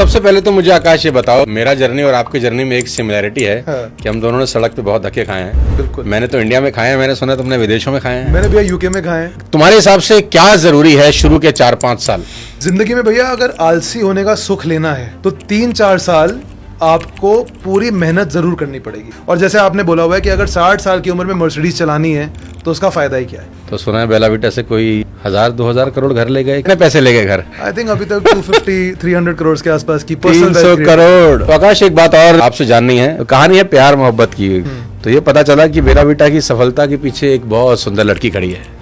सबसे पहले तो मुझे आकाश ये बताओ, मेरा जर्नी और आपकी जर्नी में एक सिमिलैरिटी है कि हम दोनों ने सड़क पे बहुत धक्के खाए हैं। बिल्कुल। मैंने तो इंडिया में खाए हैं, मैंने सुना तुमने विदेशों में खाए हैं। मैंने भैया यूके में खाए हैं। तुम्हारे हिसाब से क्या जरूरी है शुरू के 4-5 साल? जिंदगी में भैया अगर आलसी होने का सुख लेना है तो 3-4 साल आपको पूरी मेहनत जरूर करनी पड़ेगी। और जैसे आपने बोला हुआ है कि अगर 60 साल की उम्र में मर्सिडीज चलानी है तो उसका फायदा ही क्या है। तो सुना है बेला विटा से कोई 1000-2000 करोड़ घर ले गए। कितने पैसे ले गए घर? आई थिंक अभी तक 250-300 करोड़ के आसपास की पर्सनल 300 करोड़। तो आकाश एक बात और आपसे जाननी है, तो कहानी है प्यार मोहब्बत की। तो ये पता चला कि बेला विटा की सफलता के पीछे एक बहुत सुंदर लड़की खड़ी है।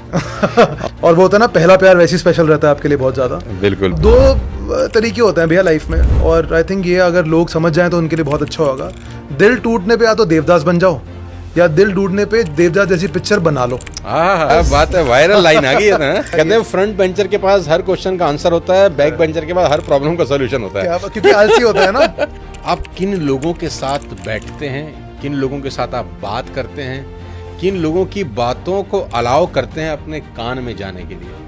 और वो होता है ना, पहला प्यार वैसे स्पेशल रहता है आपके लिए बहुत ज्यादा। बिल्कुल। 2 तरीके होते हैं भैया लाइफ में, और आई थिंक ये अगर लोग समझ जाएं तो उनके लिए बहुत अच्छा होगा। दिल टूटने पे या तो देवदास बन जाओ, या दिल टूटने पे देवदास जैसी पिक्चर बना लो। बात है, वायरल लाइन आ गई है ना। कहते हैं फ्रंट बेंचर के पास हर क्वेश्चन का आंसर होता है, बैक बेंचर के पास हर प्रॉब्लम का सॉल्यूशन होता है। क्योंकि आलसी होता है ना। आप किन लोगों के साथ बैठते हैं, किन लोगों के साथ आप बात करते हैं, किन लोगों की बातों को अलाउ करते हैं अपने कान में जाने के लिए।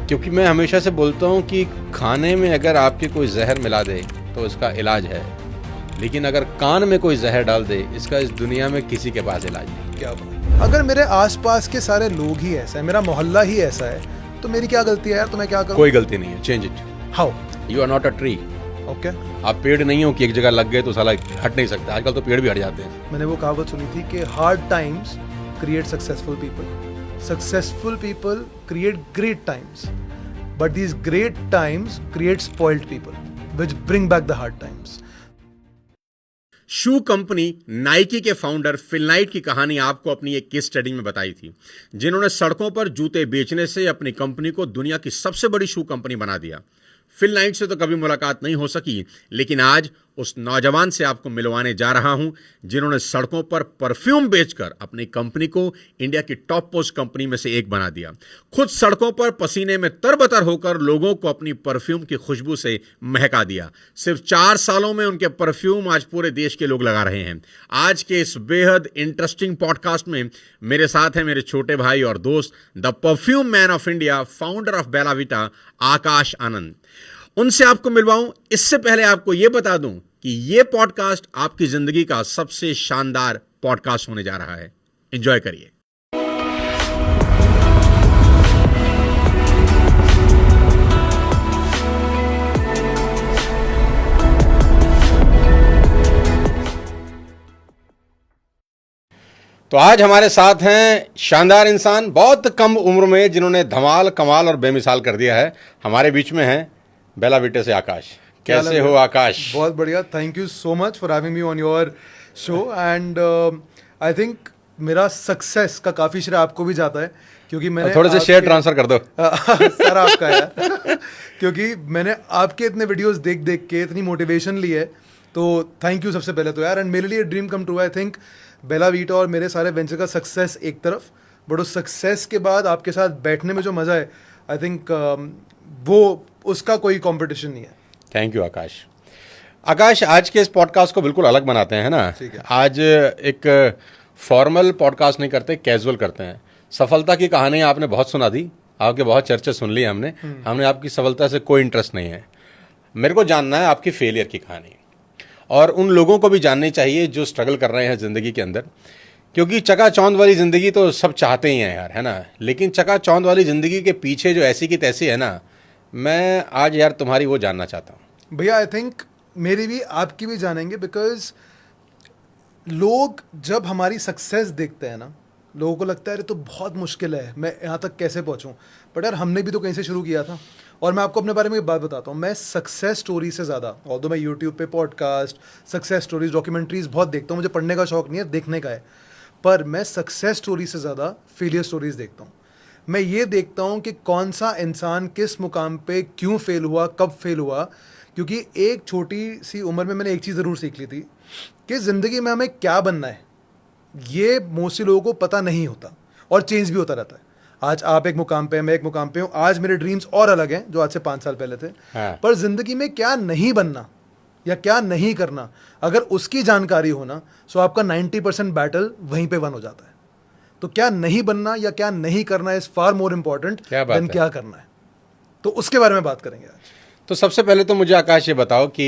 क्योंकि मैं हमेशा से बोलता हूँ कि खाने में अगर आपके कोई जहर मिला दे तो इसका इलाज है, लेकिन अगर कान में कोई जहर डाल दे, इसका इस दुनिया में किसी के पास इलाज नहीं। क्या बात। अगर मेरे आसपास के सारे लोग ही ऐसा है, मेरा मोहल्ला ही ऐसा है, तो मेरी क्या गलती है यार? तो मैं क्या करूं? कोई गलती नहीं है। Change it. How? You are not a tree. Okay. आप पेड़ नहीं हो कि एक जगह लग गए तो साला हट नहीं सकते। आजकल तो पेड़ भी हट जाते हैं। मैंने वो कहावत सुनी थी कि hard times create successful people, successful people create great times, but these great times create spoiled people which bring back the hard times. Shoe company Nike के फाउंडर फिल नाइट की कहानी आपको अपनी एक केस स्टडी में बताई थी, जिन्होंने सड़कों पर जूते बेचने से अपनी कंपनी को दुनिया की सबसे बड़ी शू कंपनी बना दिया। फिल नाइट से तो कभी मुलाकात नहीं हो सकी, लेकिन आज उस नौजवान से आपको मिलवाने जा रहा हूं जिन्होंने सड़कों पर परफ्यूम बेचकर अपनी कंपनी को इंडिया की टॉप पोस्ट कंपनी में से एक बना दिया। खुद सड़कों पर पसीने में तरबतर होकर लोगों को अपनी परफ्यूम की खुशबू से महका दिया। सिर्फ 4 सालों में उनके परफ्यूम आज पूरे देश के लोग लगा रहे हैं। आज के इस बेहद इंटरेस्टिंग पॉडकास्ट में मेरे साथ हैं मेरे छोटे भाई और दोस्त, the perfume man of India, founder of Bella Vita, Akash Anand. उनसे आपको मिलवाऊं, इससे पहले आपको यह बता दूं कि यह पॉडकास्ट आपकी जिंदगी का सबसे शानदार पॉडकास्ट होने जा रहा है। एंजॉय करिए। तो आज हमारे साथ हैं शानदार इंसान, बहुत कम उम्र में जिन्होंने धमाल, कमाल और बेमिसाल कर दिया है। हमारे बीच में हैं बेला विटा से आकाश। कैसे हो आकाश? बहुत बढ़िया। Thank you so much for having me on your show. And I think मेरा सक्सेस का काफी श्रेय आपको भी जाता है, क्योंकि मैंने थोड़े से शेयर ट्रांसफर कर दो। सर आपका यार। क्योंकि मैंने आपके इतने वीडियोस देख देख के इतनी मोटिवेशन ली है, तो थैंक यू सबसे पहले तो यार। एंड मेरे लिए dream come true. I think Bella Vita और मेरे सारे वेंचर का सक्सेस एक तरफ, बट उस सक्सेस के बाद आपके साथ बैठने में जो मजा है, आई थिंक वो उसका कोई कंपटीशन नहीं है। थैंक यू आकाश। आकाश, आज के इस पॉडकास्ट को बिल्कुल अलग बनाते हैं, है ना? ठीक है। आज एक फॉर्मल पॉडकास्ट नहीं करते, कैजुअल करते हैं। सफलता की कहानी आपने बहुत सुना दी, आपके बहुत चर्चे सुन लिए हमने आपकी सफलता से कोई इंटरेस्ट नहीं है। मेरे को जानना है आपकी फेलियर की कहानी, और उन लोगों को भी जाननी चाहिए जो स्ट्रगल कर रहे हैं ज़िंदगी के अंदर। क्योंकि चकाचौंध वाली ज़िंदगी तो सब चाहते ही हैं यार, है ना? लेकिन चकाचौंध वाली ज़िंदगी के पीछे जो ऐसी की तैसी है ना, मैं आज यार तुम्हारी वो जानना चाहता हूँ। भैया आई थिंक मेरी भी आपकी भी जानेंगे, बिकॉज लोग जब हमारी सक्सेस देखते हैं ना, लोगों को लगता है अरे तो बहुत मुश्किल है, मैं यहाँ तक कैसे पहुँचूँ। बट यार हमने भी तो कहीं से शुरू किया था। और मैं आपको अपने बारे में एक बात बताता हूँ, मैं सक्सेस स्टोरी से ज़्यादा, ऑल्दो मैं यूट्यूब पे पॉडकास्ट, सक्सेस स्टोरीज, डॉक्यूमेंट्रीज बहुत देखता हूँ। मुझे पढ़ने का शौक नहीं है, देखने का है। पर मैं सक्सेस स्टोरी से ज़्यादा फेलियर स्टोरीज देखता हूँ। मैं ये देखता हूँ कि कौन सा इंसान किस मुकाम पे क्यों फेल हुआ, कब फेल हुआ। क्योंकि एक छोटी सी उम्र में मैंने एक चीज़ ज़रूर सीख ली थी कि ज़िंदगी में हमें क्या बनना है, ये मोस्टली लोगों को पता नहीं होता, और चेंज भी होता रहता है। आज आप एक मुकाम पे हैं, मैं एक मुकाम पे हूँ। आज मेरे ड्रीम्स और अलग हैं जो आज से 5 साल पहले थे। हाँ। पर ज़िंदगी में क्या नहीं बनना या क्या नहीं करना, अगर उसकी जानकारी हो ना, तो आपका 90% बैटल वहीं पे वन हो जाता है। तो क्या नहीं बनना या क्या नहीं करना is far more important then क्या करना है। तो उसके बारे में बात करेंगे आज। तो सबसे पहले तो मुझे आकाश ये बताओ कि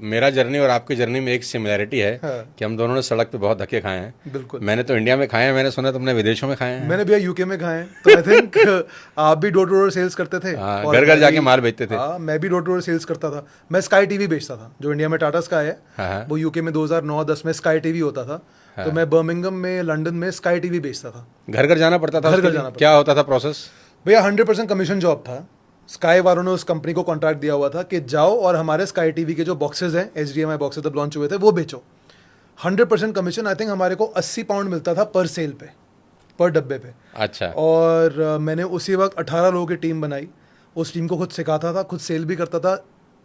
मेरा जर्नी और आपकी जर्नी में एक सिमिलैरिटी है हाँ। कि हम दोनों ने सड़क पे बहुत धक्के खाए हैं। बिल्कुल। मैंने तो इंडिया में खाए हैं, मैंने सुना तुमने विदेशों में खाए हैं। मैंने भैया यूके में खाए हैं, तो आई थिंक आप भी डोर टू डोर सेल्स करते थे। हाँ, और घर घर मैं जाके भी- माल बेचते थे। हाँ, मैं भी डोर टू डोर सेल्स करता था। मैं स्काई टीवी बेचता था, जो इंडिया में टाटा स्काई है, हाँ, हाँ। वो यूके में 2009-10 में स्काई टीवी होता था। तो मैं बर्मिंघम में, लंदन में स्काई टीवी बेचता था। घर घर जाना पड़ता था घर उसके घर लिए? जाना पड़ता क्या होता था प्रोसेस? भैया 100% कमीशन जॉब था। स्काई वालों ने उस कंपनी को कॉन्ट्रैक्ट दिया हुआ था कि जाओ और हमारे स्काई टीवी के जो बॉक्सेस हैं, HDMI बॉक्सेस जब लॉन्च हुए थे, वो बेचो। 100% कमीशन। आई थिंक हमारे को 80 पाउंड मिलता था पर सेल पे, पर डब्बे पे। अच्छा। और मैंने उसी वक्त 18 लोगों की टीम बनाई। उस टीम को खुद सिखाता था, खुद सेल भी करता था।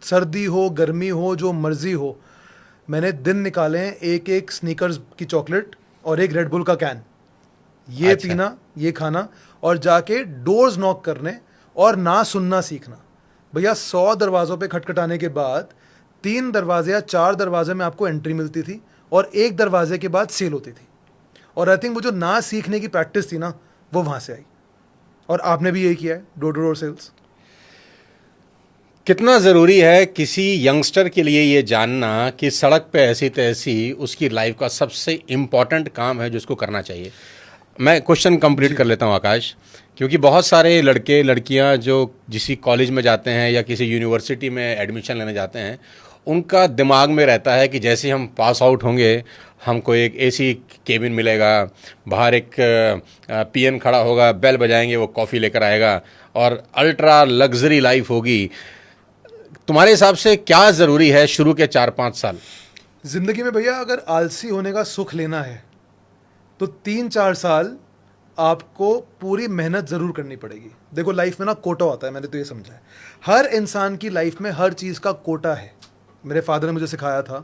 सर्दी हो, गर्मी हो, जो मर्जी हो, मैंने दिन निकाले हैं एक एक स्नीकर्स की चॉकलेट और एक रेड बुल का कैन, ये अच्छा। पीना, ये खाना, और जाके डोर्स नॉक करने और ना सुनना सीखना। भैया 100 दरवाज़ों पे खटखटाने के बाद 3 दरवाजे या 4 दरवाजे में आपको एंट्री मिलती थी और एक दरवाजे के बाद सेल होती थी। और आई थिंक वो जो ना सीखने की प्रैक्टिस थी ना, वो वहाँ से आई। और आपने भी यही किया है, डोर टू डोर सेल्स। कितना ज़रूरी है किसी यंगस्टर के लिए ये जानना कि सड़क पे ऐसी तैसी उसकी लाइफ का सबसे इम्पॉर्टेंट काम है जो उसको करना चाहिए? मैं क्वेश्चन कंप्लीट कर लेता हूँ आकाश, क्योंकि बहुत सारे लड़के लड़कियाँ जो किसी कॉलेज में जाते हैं या किसी यूनिवर्सिटी में एडमिशन लेने जाते हैं, उनका दिमाग में रहता है कि जैसे ही हम पास आउट होंगे हमको एक एसी केबिन मिलेगा, बाहर एक पीएन खड़ा होगा, बेल बजाएंगे, वो कॉफ़ी लेकर आएगा और अल्ट्रा लग्जरी लाइफ होगी। तुम्हारे हिसाब से क्या ज़रूरी है शुरू के 4-5 साल? जिंदगी में भैया अगर आलसी होने का सुख लेना है तो 3-4 साल आपको पूरी मेहनत ज़रूर करनी पड़ेगी। देखो लाइफ में ना कोटा होता है, मैंने तो ये समझा है। हर इंसान की लाइफ में हर चीज़ का कोटा है। मेरे फादर ने मुझे सिखाया था।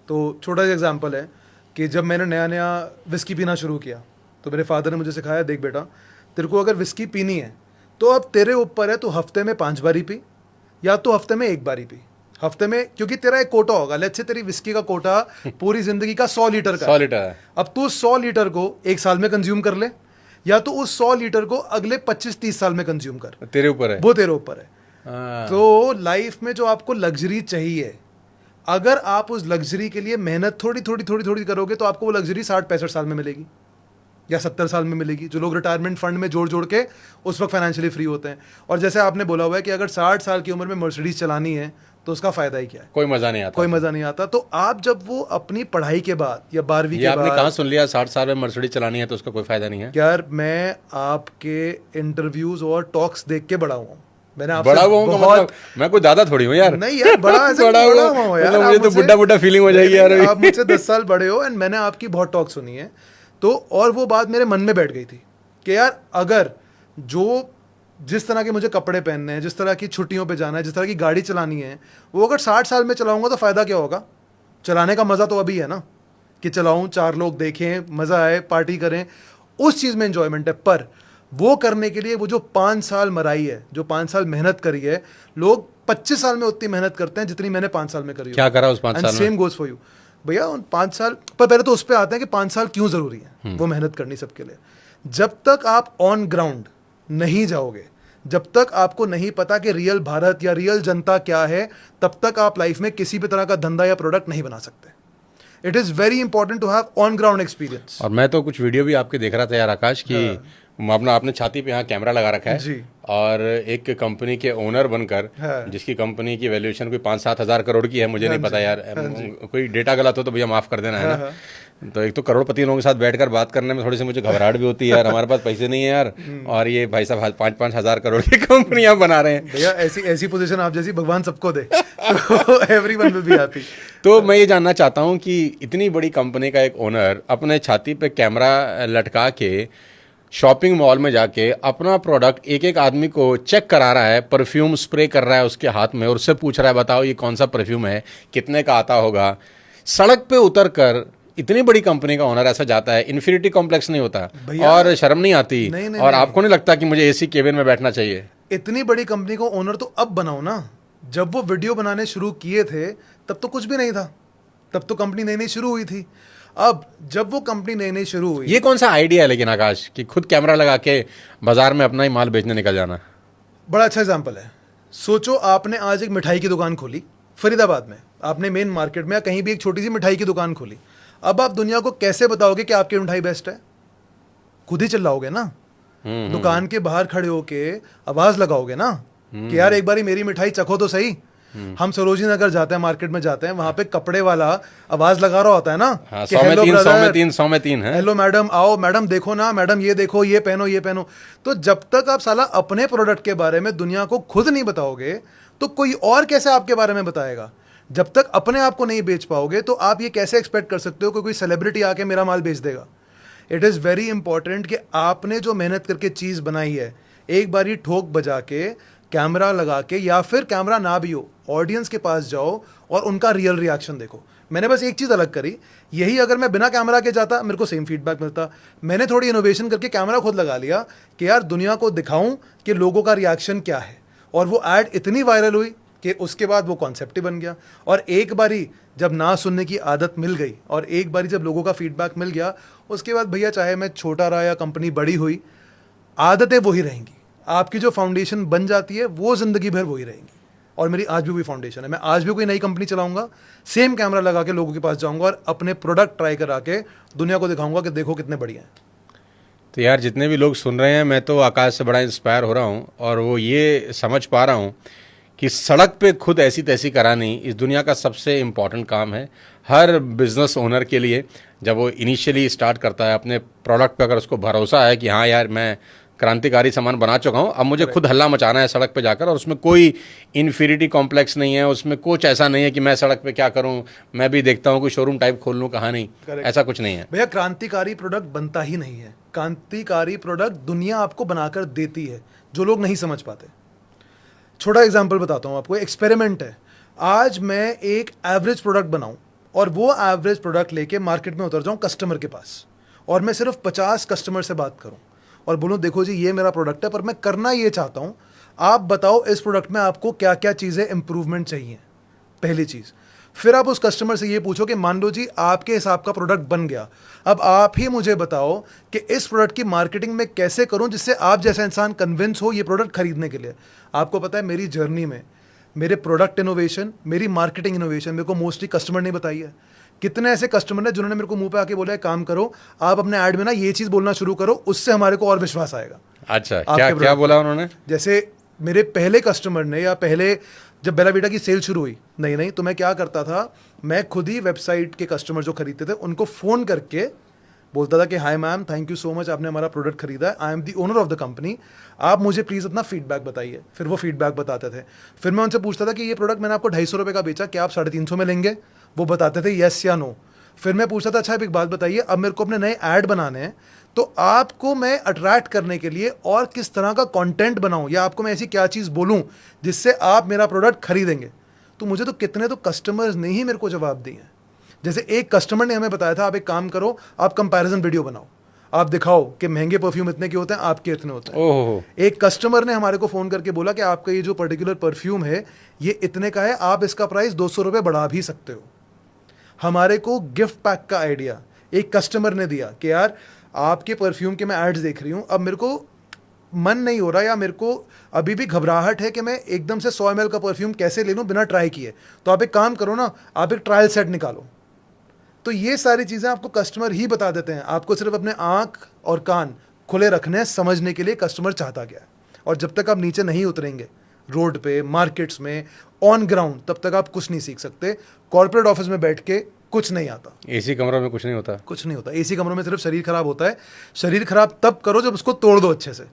तो छोटा सा एग्जांपल है कि जब मैंने नया नया विस्की पीना शुरू किया तो मेरे फादर ने मुझे सिखाया, देख बेटा, तेरे को अगर विस्की पीनी है तो अब तेरे ऊपर है, तो हफ्ते में 5 बारी पी या तो हफ्ते में 1 बारी पी। हफ्ते में, क्योंकि तेरा एक कोटा होगा, लेट्स से तेरी विस्की का कोटा पूरी जिंदगी का 100 लीटर का 100 लीटर है। अब तू 100 लीटर को 1 साल में कंज्यूम कर ले, या तो उस 100 लीटर को अगले 25-30 साल में कंज्यूम कर। तेरे ऊपर है। वो तेरे ऊपर है। हाँ। तो लाइफ में जो आपको लग्जरी चाहिए, अगर आप उस लग्जरी के लिए मेहनत थोड़ी थोड़ी थोड़ी थोड़ी करोगे तो आपको वो लग्जरी 60-65 साल में मिलेगी या 70 साल में मिलेगी। जो लोग रिटायरमेंट फंड में जोड़ जोड़ के उस वक्त फाइनेंशियली फ्री होते हैं। और जैसे आपने बोला हुआ है कि अगर 60 साल की उम्र में मर्सिडीज चलानी है तो उसका फायदा ही क्या है? कोई मज़ा नहीं आता। कोई मजा नहीं आता। तो आप जब वो अपनी पढ़ाई के बाद या 12वीं ये के आपने बाद, कहाँ सुन लिया 60 साल में मर्सिडीज चलानी है तो उसका कोई फायदा नहीं है? यार मैं आपके इंटरव्यूज और टॉक्स देख के बड़ा हुआ हूँ। मैंने आपसे बड़ा हुआ हूँ का मतलब मैं कोई दादा थोड़ी हूँ यार। नहीं यार, बड़ा ऐसे बड़ा बड़ा हुआ हुआ यार। मतलब आप मुझे तो मुझसे- बुड्ढा बुड्ढा फीलिंग हो जाएगी यार अभी। आप मुझसे 10 साल बड़े हो एंड मैंने आपकी बहुत टॉक सुनी है। तो और वो बात मेरे मन में बैठ गई थी कि यार अगर जिस तरह के मुझे कपड़े पहनने हैं, जिस तरह की छुट्टियों पे जाना है, जिस तरह की गाड़ी चलानी है, वो अगर 60 साल में चलाऊंगा तो फ़ायदा क्या होगा? चलाने का मज़ा तो अभी है ना, कि चलाऊं, 4 लोग देखें, मज़ा आए, पार्टी करें, उस चीज़ में एंजॉयमेंट है। पर वो करने के लिए वो जो 5 साल मराई है, जो 5 साल मेहनत करी है, लोग 25 साल में उतनी मेहनत करते हैं जितनी मैंने 5 साल में करी। क्या करा उस 5 साल में? सेम गोज फॉर यू भैया। उन 5 साल पर पहले तो उस पर आते हैं कि 5 साल क्यों ज़रूरी है वो मेहनत करनी सबके लिए। जब तक आप ऑन ग्राउंड नहीं जाओगे, जब तक आपको नहीं पता कि रियल भारत या रियल जनता क्या है, तब तक आप लाइफ में किसी भी तरह का धंधा या प्रोडक्ट नहीं बना सकते। It is very important to have on ground experience. और मैं तो कुछ वीडियो भी आपके देख रहा था यार आकाश की, अपना आपने छाती पे यहाँ कैमरा लगा रखा है जी। और एक कंपनी के ओनर बनकर, हाँ। जिसकी कंपनी की वैल्यूएशन कोई 5-7 हज़ार करोड़ की है, मुझे नहीं पता यार, कोई डेटा गलत हो तो भैया माफ़ कर देना है ना। तो एक तो करोड़पति लोगों के साथ बैठकर बात करने में थोड़ी सी मुझे घबराहट भी होती है यार, हमारे पास पैसे नहीं है यार, और ये भाई साहब 5-5 हज़ार करोड़ की कंपनियां बना रहे हैं। भैया ऐसी पोजीशन आप जैसी भगवान सबको दे, तो एवरीवन विल बी हैप्पी। तो मैं ये जानना चाहता हूँ कि इतनी बड़ी कंपनी का एक ओनर अपने छाती पे कैमरा लटका के शॉपिंग मॉल में जाके अपना प्रोडक्ट एक एक आदमी को चेक करा रहा है, परफ्यूम स्प्रे कर रहा है उसके हाथ में और उससे पूछ रहा है बताओ ये कौन सा परफ्यूम है, कितने का आता होगा। सड़क पे उतर कर इतनी बड़ी कंपनी का ओनर ऐसा जाता है, इन्फिनिटी कॉम्प्लेक्स नहीं होता और शर्म नहीं आती? नहीं, और आपको नहीं लगता कि मुझे एसी केबिन में बैठना चाहिए? इतनी बड़ी कंपनी को ओनर तो अब बनाओ ना। जब वो वीडियो बनाने शुरू किए थे तब तो कुछ भी नहीं था, तब तो कंपनी नई नई शुरू हुई थी। अब जब वो कंपनी नई नई शुरू हुई, ये कौन सा आइडिया है लेकिन आकाश कि खुद कैमरा लगा के बाजार में अपना ही माल बेचने निकल जाना? बड़ा अच्छा एग्जाम्पल है। सोचो आपने आज एक मिठाई की दुकान खोली फरीदाबाद में, आपने मेन मार्केट में या कहीं भी एक छोटी सी मिठाई की दुकान खोली। अब आप दुनिया को कैसे बताओगे कि आपकी मिठाई बेस्ट है? खुद ही चिल्लाओगे ना, दुकान के बाहर खड़े होके आवाज लगाओगे ना कि यार एक बारी मेरी मिठाई चखो तो सही। हम सरोजिनी नगर जाते हैं, मार्केट में जाते हैं, वहां पे कपड़े वाला आवाज लगा रहा होता है ना हाँ, कि 100 में हेलो 3, 100 में ब्रदर, 3, 100 में 3 है। हेलो मैडम, आओ मैडम देखो ना, मैडम ये देखो, ये पहनो, ये पहनो। तो जब तक आप साला अपने प्रोडक्ट के बारे में दुनिया को खुद नहीं बताओगे तो कोई और कैसे आपके बारे में बताएगा? जब तक अपने आप को नहीं बेच पाओगे तो आप ये कैसे एक्सपेक्ट कर सकते हो कि कोई सेलिब्रिटी आके मेरा माल बेच देगा? इट इज़ वेरी इंपॉर्टेंट कि आपने जो मेहनत करके चीज़ बनाई है, एक बार ही ठोक बजा के, कैमरा लगा के, या फिर कैमरा ना भी हो, ऑडियंस के पास जाओ और उनका रियल रिएक्शन देखो। मैंने बस एक चीज़ अलग करी, यही अगर मैं बिना कैमरा के जाता मेरे को सेम फीडबैक मिलता। मैंने थोड़ी इनोवेशन करके कैमरा खुद लगा लिया कि यार दुनिया को दिखाऊं कि लोगों का रिएक्शन क्या है, और वो ऐड इतनी वायरल हुई कि उसके बाद वो कॉन्सेप्ट ही बन गया। और एक बारी जब ना सुनने की आदत मिल गई और एक बारी जब लोगों का फीडबैक मिल गया, उसके बाद भैया चाहे मैं छोटा रहा या कंपनी बड़ी हुई, आदतें वही रहेंगी। आपकी जो फाउंडेशन बन जाती है वो ज़िंदगी भर वही रहेंगी। और मेरी आज भी वही फाउंडेशन है। मैं आज भी कोई नई कंपनी चलाऊंगा, सेम कैमरा लगा के लोगों के पास जाऊंगा और अपने प्रोडक्ट ट्राई करा के दुनिया को दिखाऊंगा कि देखो कितने बढ़िया हैं। तो यार जितने भी लोग सुन रहे हैं, मैं तो आकाश से बड़ा इंस्पायर हो रहा हूँ, और वो ये समझ पा रहा हूँ कि सड़क पे खुद ऐसी तैसी करानी इस दुनिया का सबसे इम्पॉर्टेंट काम है हर बिजनेस ओनर के लिए। जब वो इनिशियली स्टार्ट करता है अपने प्रोडक्ट पे, अगर उसको भरोसा है कि हाँ यार मैं क्रांतिकारी सामान बना चुका हूँ, अब मुझे खुद हल्ला मचाना है सड़क पे जाकर, और उसमें कोई इन्फीरिटी कॉम्प्लेक्स नहीं है, उसमें कुछ ऐसा नहीं है कि मैं सड़क पे क्या करूँ, मैं भी देखता हूँ कोई शोरूम टाइप खोल लूँ, कहाँ नहीं, ऐसा कुछ नहीं है भैया। क्रांतिकारी प्रोडक्ट बनता ही नहीं है, क्रांतिकारी प्रोडक्ट दुनिया आपको बनाकर देती है, जो लोग नहीं समझ पाते। छोटा एग्जांपल बताता हूँ आपको, एक्सपेरिमेंट है। आज मैं एक एवरेज प्रोडक्ट बनाऊँ और वो एवरेज प्रोडक्ट लेके मार्केट में उतर जाऊँ कस्टमर के पास, और मैं सिर्फ 50 कस्टमर से बात करूँ और बोलूँ देखो जी ये मेरा प्रोडक्ट है, पर मैं करना ये चाहता हूँ, आप बताओ इस प्रोडक्ट में आपको क्या क्या चीज़ें इंप्रूवमेंट चाहिए। पहली चीज़। फिर आप उस कस्टमर से ये पूछो कि मान लो जी आपके हिसाब का प्रोडक्ट बन गया, अब आप ही मुझे बताओ कि इस प्रोडक्ट की मार्केटिंग में कैसे करूं जिससे आप जैसा इंसान कन्विंस हो ये प्रोडक्ट खरीदने के लिए। आपको पता है मेरी जर्नी में मेरे प्रोडक्ट इनोवेशन, मेरी मार्केटिंग इनोवेशन मेरे को मोस्टली कस्टमर ने बताई है। कितने ऐसे कस्टमर ने जिन्होंने मेरे को मुंह पे आके बोला है काम करो आप अपने ऐड में ना ये चीज़ बोलना शुरू करो, उससे हमारे को और विश्वास आएगा। अच्छा, क्या क्या बोला उन्होंने? जैसे मेरे पहले कस्टमर ने, या पहले जब बेला वीटा की सेल शुरू हुई, नहीं तो मैं क्या करता था, मैं खुद ही वेबसाइट के कस्टमर जो खरीदते थे उनको फ़ोन करके बोलता था कि hi ma'am, thank you so much, आपने हमारा प्रोडक्ट खरीदा है, I am the owner of the company, आप मुझे प्लीज़ अपना फीडबैक बताइए। फिर वो फीडबैक बताते थे। फिर मैं उनसे पूछता था कि ये प्रोडक्ट मैंने आपको 250 रुपये का बेचा, क्या आप 350 में लेंगे? वो बताते थे येस या नो। फिर मैं पूछता था अच्छा अब एक बात बताइए, अब मेरे को अपने नए ऐड बनाने हैं, तो आपको मैं अट्रैक्ट करने के लिए और किस तरह का कंटेंट बनाऊं, या आपको मैं ऐसी क्या चीज़ बोलूं जिससे आप मेरा प्रोडक्ट खरीदेंगे? तो मुझे तो कितने तो कस्टमर्स ने ही मेरे को जवाब दिए हैं। जैसे एक कस्टमर ने हमें बताया था आप एक काम करो, आप कंपैरिजन वीडियो बनाओ, आप दिखाओ कि महंगे परफ्यूम इतने के होते हैं, आपके इतने होते हैं। ओहो। एक कस्टमर ने हमारे को फ़ोन करके बोला कि आपका ये जो पर्टिकुलर परफ्यूम है ये इतने का है, आप इसका प्राइस 200 रुपये बढ़ा भी सकते हो। हमारे को गिफ्ट पैक का आइडिया एक कस्टमर ने दिया कि यार आपके परफ्यूम के मैं एड्स देख रही हूँ, अब मेरे को मन नहीं हो रहा या मेरे को अभी भी घबराहट है कि मैं एकदम से 100 ml का परफ्यूम कैसे ले लूँ बिना ट्राई किए, तो आप एक काम करो ना, आप एक ट्रायल सेट निकालो। तो ये सारी चीज़ें आपको कस्टमर ही बता देते हैं, आपको सिर्फ अपने आँख और कान खुले रखने हैं समझने के लिए कस्टमर चाहता क्या है। और जब तक आप नीचे नहीं उतरेंगे रोड पे, मार्केट्स में, ऑन ग्राउंड, तब तक आप कुछ नहीं सीख सकते। कॉर्पोरेट ऑफिस में बैठ के कुछ नहीं आता, एसी कमरों में कुछ नहीं होता, कुछ नहीं होता। एसी कमरों में सिर्फ शरीर खराब होता है। शरीर खराब तब करो जब उसको तोड़ दो अच्छे से,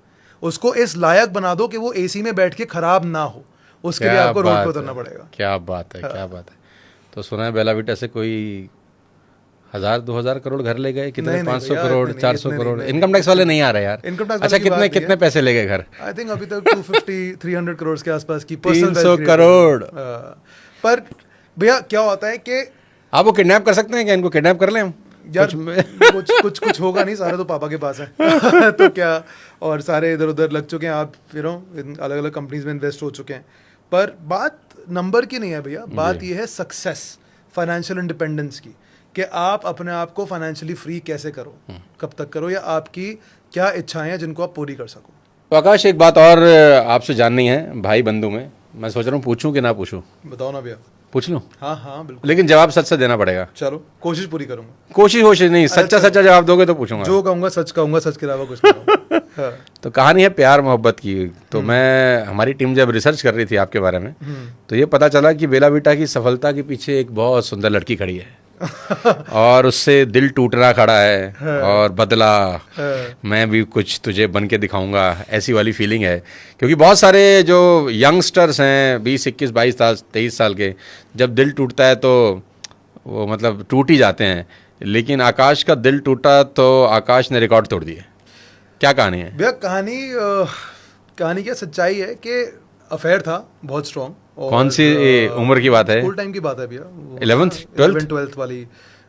उसको इस लायक बना दो कि वो एसी में बैठ के खराब ना हो, उसके लिए आपको रोड पे उतरना पड़ेगा। क्या बात है, क्या बात है। तो सुना है बेला वीटा से कोई 1000-2000 करोड़ घर ले गए, कितने? 500 करोड़, 400 करोड़। इनकम टैक्स वाले नहीं आ रहे यार। इनकम टैक्स अच्छा, कितने कितने पैसे ले गए घर? आई थिंक अभी तक 250-300 करोड़ के आसपास की 300 करोड़। पर भैया क्या होता है कि आप वो किडनैप कर सकते हैं क्या? इनको किडनैप कर लें हम? यार कुछ होगा नहीं, सारे तो पापा के पास है तो क्या, और सारे इधर उधर लग चुके हैं, आप फिर अलग अलग कंपनीज में इन्वेस्ट हो चुके हैं। पर बात नंबर की नहीं है भैया, बात ये है सक्सेस, फाइनेंशियल इंडिपेंडेंस की, कि आप अपने आप को फाइनेंशियली फ्री कैसे करो, कब तक करो, या आपकी क्या इच्छाएं हैं जिनको आप पूरी कर सको। तो आकाश, एक बात और आपसे जाननी है भाई बंधु में। मैं सोच रहा हूँ पूछूं कि ना पूछूं। बताओ ना भैया। पूछ लूं, हाँ हाँ बिल्कुल, लेकिन जवाब सच से देना पड़ेगा। चलो कोशिश पूरी करूंगा। कोशिश नहीं, सच्चा सच्चा जवाब दोगे तो पूछूंगा। जो कहूंगा, सच के अलावा कुछ नहीं कहूंगा। हाँ। तो कहानी है प्यार मोहब्बत की। तो मैं, हमारी टीम जब रिसर्च कर रही थी आपके बारे में, तो ये पता चला कि बेला वीटा की सफलता के पीछे एक बहुत सुंदर लड़की खड़ी है और उससे दिल टूट रहा खड़ा है और बदला, मैं भी कुछ तुझे बन के दिखाऊंगा, ऐसी वाली फीलिंग है। क्योंकि बहुत सारे जो यंगस्टर्स हैं 20, 21, 22 साल, 23 साल के, जब दिल टूटता है तो वो मतलब टूट ही जाते हैं। लेकिन आकाश का दिल टूटा तो आकाश ने रिकॉर्ड तोड़ दिए। क्या कहानी है भैया? कहानी क्या सच्चाई है कि अफेयर था बहुत स्ट्रॉन्ग। कौन सी उम्र की बात है? स्कूल टाइम की बात है भैया। 11th 12th वाली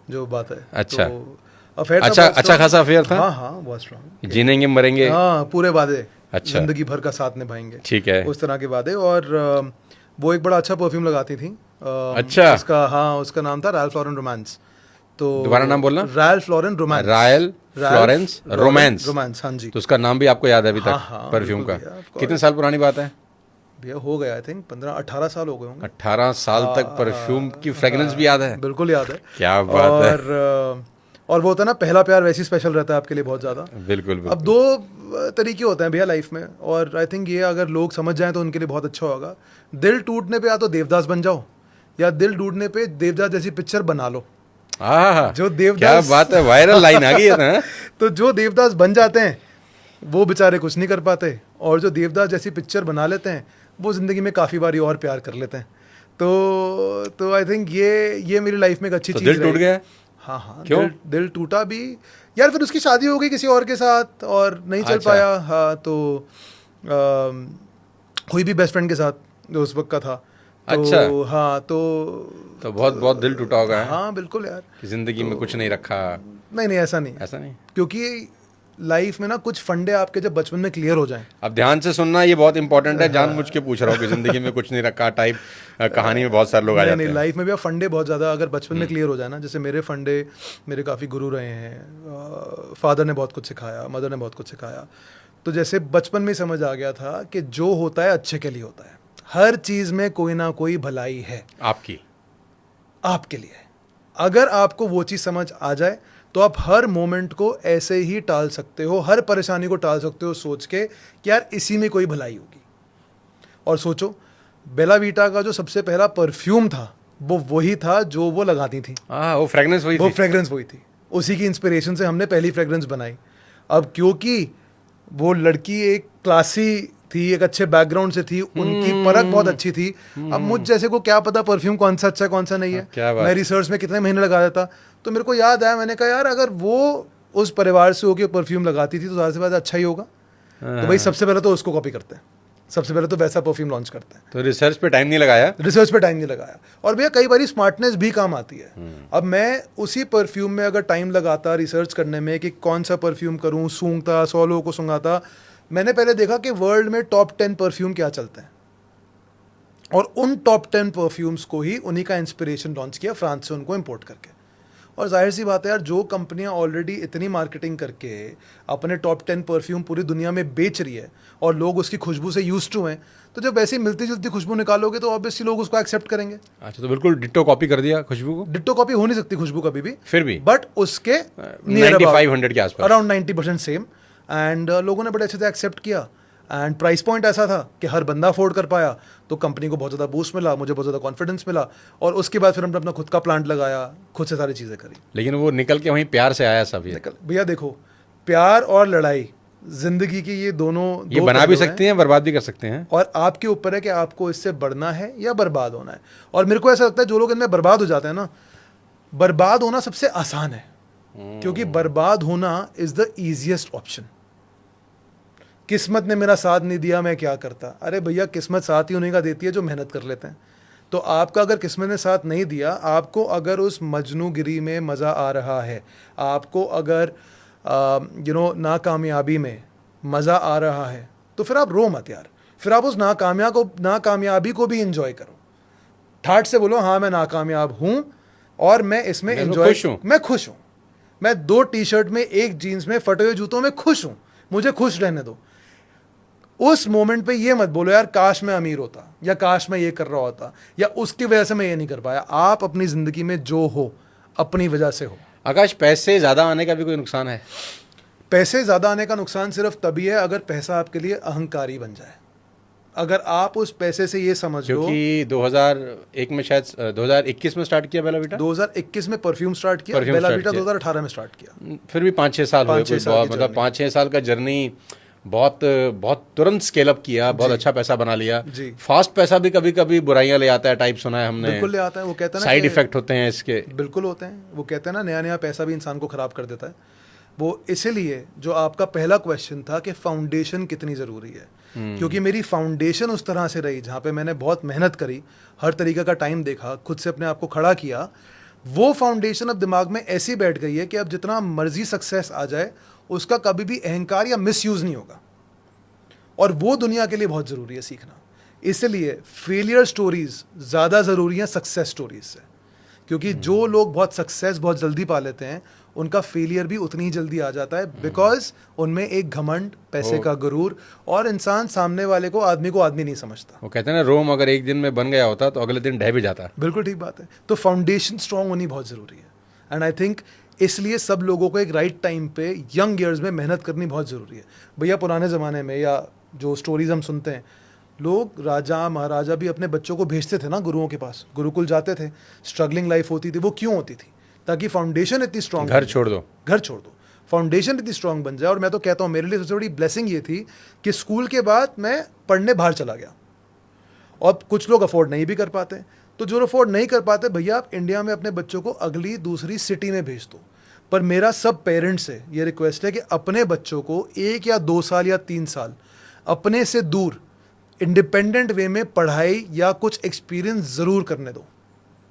जो बात है। अच्छा। तो अफेयर अच्छा खासा अफेयर था। हाँ बहुत स्ट्रॉन्ग। जीनेंगे मरेंगे। हाँ पूरे वादे। अच्छा। जिंदगी भर का साथ निभाएंगे, ठीक है, उस तरह के वादे। और वो एक बड़ा अच्छा परफ्यूम लगाती थी। अच्छा। उसका नाम था रैल्फ लॉरेन रोमांस। तो दोबारा नाम बोलना। Ralph Lauren Romance. Royal Florence Romance, हाँ जी। तो उसका नाम भी आपको याद है अभी तक? हाँ, परफ्यूम का बिल्कुल भैया, कितने साल पुरानी बात है? भैया हो गया आई थिंक 15-18 साल हो गए होंगे। 18 साल तक परफ्यूम की फ्रेगरेंस भी याद है? बिल्कुल याद है। क्या बात है। और वो होता है ना, पहला प्यार वैसे ही स्पेशल रहता है आपके लिए बहुत ज़्यादा। बिल्कुल। अब दो तरीके होते हैं भैया लाइफ में, और आई थिंक ये अगर लोग समझ जाएं तो उनके लिए बहुत अच्छा होगा। दिल टूटने पे या तो देवदास बन जाओ, या दिल टूटने पे देवदास जैसी पिक्चर बना लो। जो देवदास, क्या बात है, वायरल लाइन आ गई है ना। तो जो देवदास बन जाते हैं वो बेचारे कुछ नहीं कर पाते, और जो देवदास जैसी पिक्चर बना लेते हैं वो ज़िंदगी में काफ़ी बारी और प्यार कर लेते हैं। तो आई थिंक ये मेरी लाइफ में एक अच्छी चीज़। दिल टूट गया? हाँ क्यों? दिल टूटा भी यार, फिर उसकी शादी हो गई किसी और के साथ और नहीं चल अच्छा। पाया। हाँ तो कोई भी बेस्ट फ्रेंड के साथ जो उस वक्त का था। तो अच्छा। हाँ तो बहुत दिल टूटा होगा। हाँ बिल्कुल यार, कि जिंदगी में कुछ नहीं रखा। नहीं ऐसा नहीं। क्योंकि लाइफ में ना कुछ फंडे आपके जब बचपन में क्लियर हो जाएं। अब ध्यान से सुनना, ये बहुत इंपॉर्टेंट है। जानबूझ के पूछ रहा हूँ कि जिंदगी में कुछ नहीं रखा टाइप कहानी में बहुत सारे लोग आ जाते हैं। लाइफ में भी फंडे बहुत ज़्यादा अगर बचपन में क्लियर हो जाए ना, जैसे मेरे फंडे, मेरे काफ़ी गुरु रहे हैं। फादर ने बहुत कुछ सिखाया, मदर ने बहुत कुछ सिखाया। तो जैसे बचपन में समझ आ गया था कि जो होता है अच्छे के लिए होता है, हर चीज़ में कोई ना कोई भलाई है आपके लिए। अगर आपको वो चीज़ समझ आ जाए तो आप हर मोमेंट को ऐसे ही टाल सकते हो, हर परेशानी को टाल सकते हो सोच के कि यार इसी में कोई भलाई होगी। और सोचो, बेला वीटा का जो सबसे पहला परफ्यूम था वो वही था जो वो लगाती थी। वो फ्रेगरेंस वही थी। उसी की इंस्पिरेशन से हमने पहली फ्रेगरेंस बनाई। अब क्योंकि वो लड़की एक क्लासी थी, एक अच्छे बैकग्राउंड से थी, उनकी परख बहुत अच्छी थी। अब मुझ जैसे को क्या पता परफ्यूम कौन सा अच्छा है कौन सा नहीं है। मैं रिसर्च में कितने महीने लगा देता। तो मेरे को याद आया, मैंने कहा यार अगर वो उस परिवार से होकर परफ्यूम लगाती थी तो ज़्यादा से ज़्यादा अच्छा ही होगा। तो भाई सबसे पहले तो उसको कॉपी करते हैं, सबसे पहले तो वैसा परफ्यूम लॉन्च करते हैं। तो रिसर्च पे टाइम नहीं लगाया। और भैया कई बार स्मार्टनेस भी काम आती है। अब मैं उसी परफ्यूम में अगर टाइम लगाता रिसर्च करने में कि कौन सा परफ्यूम करूँ, सूंघता 100 लोगों को सूंघाता, मैंने पहले देखा कि वर्ल्ड में टॉप 10 परफ्यूम क्या चलते हैं, और उन टॉप 10 परफ्यूम्स को ही उन्हीं का इंस्पिरेशन लॉन्च किया फ्रांस से उनको इंपोर्ट करके। और जाहिर सी बात है यार, जो कंपनियां ऑलरेडी इतनी मार्केटिंग करके अपने टॉप 10 परफ्यूम पूरी दुनिया में बेच रही है और लोग उसकी खुशबू से यूज्ड टू हैं, तो जब वैसी मिलती जुलती खुशबू निकालोगे तो ऑब्वियसली लोग उसको एक्सेप्ट करेंगे। अच्छा, तो बिल्कुल डिट्टो कॉपी कर दिया खुशबू को? डिट्टो कॉपी हो नहीं सकती खुशबू कभी भी, फिर भी बट उसके 9500 के आसपास, अराउंड 90% सेम। एंड लोगों ने बड़े अच्छे से एक्सेप्ट किया। एंड प्राइस पॉइंट ऐसा था कि हर बंदा अफोर्ड कर पाया, तो कंपनी को बहुत ज़्यादा बूस्ट मिला, मुझे बहुत ज़्यादा कॉन्फिडेंस मिला। और उसके बाद फिर हमने अपना खुद का प्लांट लगाया, खुद से सारी चीज़ें करी। लेकिन वो निकल के वहीं प्यार से आया सब। भैया देखो, प्यार और लड़ाई जिंदगी की ये दोनों बना भी सकते हैं, बर्बाद भी कर सकते हैं, और आपके ऊपर है कि आपको इससे बढ़ना है या बर्बाद होना है। और मेरे को ऐसा लगता है जो लोग इनमें बर्बाद हो जाते हैं ना, बर्बाद होना सबसे आसान है, क्योंकि बर्बाद होना इज द ईजिएस्ट ऑप्शन। किस्मत ने मेरा साथ नहीं दिया, मैं क्या करता। अरे भैया, किस्मत साथ ही उन्हीं का देती है जो मेहनत कर लेते हैं। तो आपका अगर किस्मत ने साथ नहीं दिया, आपको अगर उस मजनूगिरी में मज़ा आ रहा है, आपको अगर नाकामयाबी में मज़ा आ रहा है, तो फिर आप रो मत यार। फिर आप उस नाकामयाबी को भी इंजॉय करो। ठाट से बोलो, हाँ मैं नाकामयाब हूँ और मैं इसमें एंजॉय, मैं खुश हूँ। मैं 2 टी-शर्ट में, 1 जीन्स में, फटे हुए जूतों में खुश हूँ, मुझे खुश रहने दो। उस मोमेंट पे ये मत बोलो यार काश मैं अमीर होता, या काश मैं ये कर रहा होता, या उसकी वजह से मैं ये नहीं कर पाया। आप अपनी ज़िंदगी में जो हो अपनी वजह से हो। आकाश, पैसे ज़्यादा आने का भी कोई नुकसान है? पैसे ज़्यादा आने का नुकसान सिर्फ तभी है अगर पैसा आपके लिए अहंकारी बन जाए। अगर आप उस पैसे से ये समझ लो, क्योंकि 2001 में, शायद 2021 में स्टार्ट किया बेला वीटा। 2021 में परफ्यूम स्टार्ट किया, परफ्यूम बेला स्टार्ट वीटा किया। 2018 में स्टार्ट किया। फिर भी 5-6 साल हुए, 5-6 साल की मतलब journey। 5-6 साल का जर्नी, बहुत बहुत तुरंत स्केल अप किया, बहुत अच्छा पैसा बना लिया। जी। फास्ट पैसा भी कभी कभी बुराइयां ले आता है, टाइप सुना है हमने। बिल्कुल ले आता है। वो कहता है ना साइड कि- इफेक्ट होते हैं इसके। बिल्कुल होते हैं। वो कहते हैं ना नया नया पैसा भी इंसान को ख़राब कर देता है। वो इसीलिए जो आपका पहला क्वेश्चन था कि फाउंडेशन कितनी ज़रूरी है, क्योंकि मेरी फाउंडेशन उस तरह से रही जहाँ पे मैंने बहुत मेहनत करी, हर तरीके का टाइम देखा, खुद से अपने आप को खड़ा किया। वो फाउंडेशन अब दिमाग में ऐसी बैठ गई है कि अब जितना मर्जी सक्सेस आ जाए उसका कभी भी अहंकार या मिसयूज़ नहीं होगा। और वो दुनिया के लिए बहुत ज़रूरी है सीखना। इसलिए फेलियर स्टोरीज ज़्यादा ज़रूरी हैं सक्सेस स्टोरीज से, क्योंकि जो लोग बहुत सक्सेस बहुत जल्दी पा लेते हैं उनका फेलियर भी उतनी ही जल्दी आ जाता है, बिकॉज उनमें एक घमंड, पैसे का गुरूर, और इंसान सामने वाले को आदमी नहीं समझता। वो कहते हैं ना, रोम अगर एक दिन में बन गया होता तो अगले दिन ढह भी जाता। बिल्कुल ठीक बात है। तो फाउंडेशन स्ट्रांग होनी बहुत ज़रूरी है, एंड आई थिंक इसलिए सब लोगों को एक राइट टाइम पे यंग ईयर्स में मेहनत करनी बहुत ज़रूरी है। भैया पुराने ज़माने में या जो स्टोरीज हम सुनते हैं, लोग राजा महाराजा भी अपने बच्चों को भेजते थे ना गुरुओं के पास, गुरुकुल जाते थे। स्ट्रगलिंग लाइफ होती थी, वो क्यों होती थी? ताकि फाउंडेशन इतनी स्ट्रांग, घर छोड़ दो, घर छोड़ दो, फाउंडेशन इतनी स्ट्रांग बन जाए। और मैं तो कहता हूँ मेरे लिए सबसे बड़ी ब्लेसिंग ये थी कि स्कूल के बाद मैं पढ़ने बाहर चला गया। और कुछ लोग अफोर्ड नहीं भी कर पाते, तो जो अफोर्ड नहीं कर पाते, भैया आप इंडिया में अपने बच्चों को अगली दूसरी सिटी में भेज दो। पर मेरा सब पेरेंट्स से ये रिक्वेस्ट है कि अपने बच्चों को 1 या 2 साल या 3 साल अपने से दूर इंडिपेंडेंट वे में पढ़ाई या कुछ एक्सपीरियंस ज़रूर करने दो,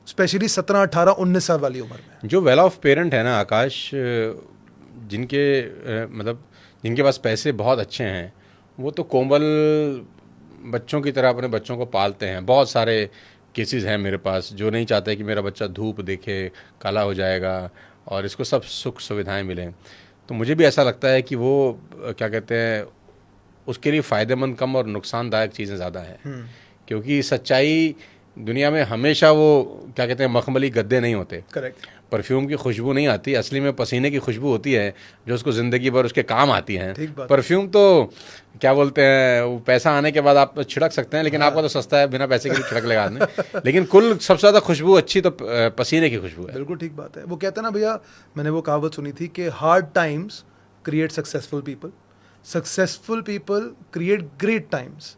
स्पेशली 17, 18, 19 साल वाली उम्र में। जो वेल ऑफ पेरेंट है ना आकाश, जिनके मतलब जिनके पास पैसे बहुत अच्छे हैं, वो तो कोमल बच्चों की तरह अपने बच्चों को पालते हैं। बहुत सारे केसेस हैं मेरे पास जो नहीं चाहते कि मेरा बच्चा धूप देखे, काला हो जाएगा, और इसको सब सुख सुविधाएं मिलें। तो मुझे भी ऐसा लगता है कि वो क्या कहते हैं, उसके लिए फ़ायदेमंद कम और नुकसानदायक चीज़ें ज़्यादा हैं। क्योंकि सच्चाई दुनिया में हमेशा वो क्या कहते हैं, मखमली गद्दे नहीं होते। करेक्ट। परफ्यूम की खुशबू नहीं आती, असली में पसीने की खुशबू होती है जो उसको ज़िंदगी भर उसके काम आती ठीक हैं। बात। परफ्यूम तो क्या बोलते हैं, वो पैसा आने के बाद आप छिड़क सकते हैं, लेकिन आपका तो सस्ता है, बिना पैसे के भी छिड़क लगा दें। लेकिन कुल सबसे ज़्यादा खुशबू अच्छी तो पसीने की खुशबू है। बिल्कुल ठीक बात है। वो कहते हैं ना भैया, मैंने वो कहावत सुनी थी कि hard times create successful people, successful people create great times,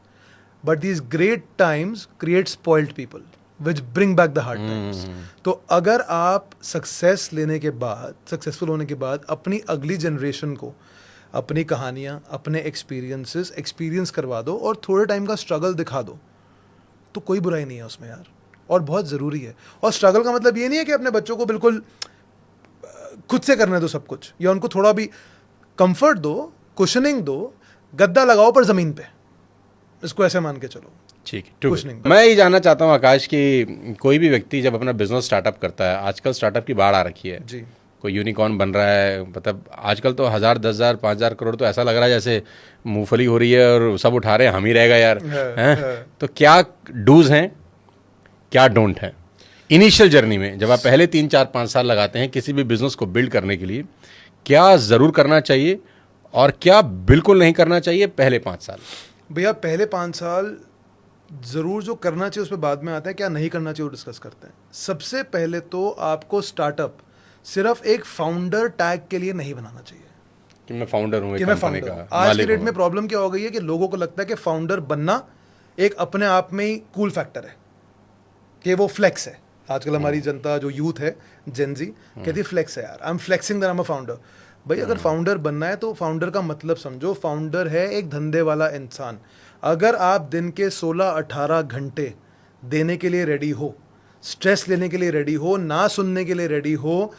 but these great times create spoiled people which bring back the hard times. तो अगर आप सक्सेस लेने के बाद, सक्सेसफुल होने के बाद अपनी अगली जनरेशन को अपनी कहानियाँ, अपने एक्सपीरियंस करवा दो और थोड़े टाइम का स्ट्रगल दिखा दो, तो कोई बुराई नहीं है उसमें यार, और बहुत ज़रूरी है। और स्ट्रगल का मतलब ये नहीं है कि अपने बच्चों को बिल्कुल खुद से करने दो सब कुछ, या उनको थोड़ा भी कंफर्ट दो, कुशनिंग दो, गद्दा लगाओ पर ज़मीन पे, इसको ऐसे मान के चलो। ठीक है, कुछ नहीं। मैं ये जानना चाहता हूँ आकाश कि कोई भी व्यक्ति जब अपना बिजनेस स्टार्टअप करता है, आजकल स्टार्टअप की बाढ़ आ रखी है जी। कोई यूनिकॉर्न बन रहा है, मतलब आजकल तो 1000, 10,000, 5,000 करोड़ तो ऐसा लग रहा है जैसे मूंगफली हो रही है और सब उठा रहे हैं, हम ही रहेगा यार। हैं? तो क्या डूज हैं, क्या डोंट हैं इनिशियल जर्नी में, जब आप पहले 3, 4, 5 साल लगाते हैं किसी भी बिजनेस को बिल्ड करने के लिए, क्या ज़रूर करना चाहिए और क्या बिल्कुल नहीं करना चाहिए पहले 5 साल? भैया पहले 5 साल ज़रूर जो करना चाहिए उस पर बाद में आता है, क्या नहीं करना चाहिए वो डिस्कस करते हैं। सबसे पहले तो आपको स्टार्टअप सिर्फ एक फाउंडर टैग के लिए नहीं बनाना चाहिए कि मैं फाउंडर हूँ कि एक मैं कंपनी फाउंडर। का, आज मालिक की डेट हूँ। में प्रॉब्लम क्या हो गई है कि लोगों को लगता है कि फाउंडर बनना एक अपने आप में ही कूल फैक्टर है, कि वो फ्लेक्स है। आजकल हमारी जनता जो यूथ है, जेनजी, कहती है फ्लेक्स है यार, I am flexing that I am a founder. भाई अगर फाउंडर बनना है तो फाउंडर का मतलब समझो, फाउंडर है एक धंधे वाला इंसान। अगर आप दिन के 16-18 घंटे देने के लिए रेडी हो, स्ट्रेस लेने के लिए रेडी हो, ना सुनने के लिए रेडी हो,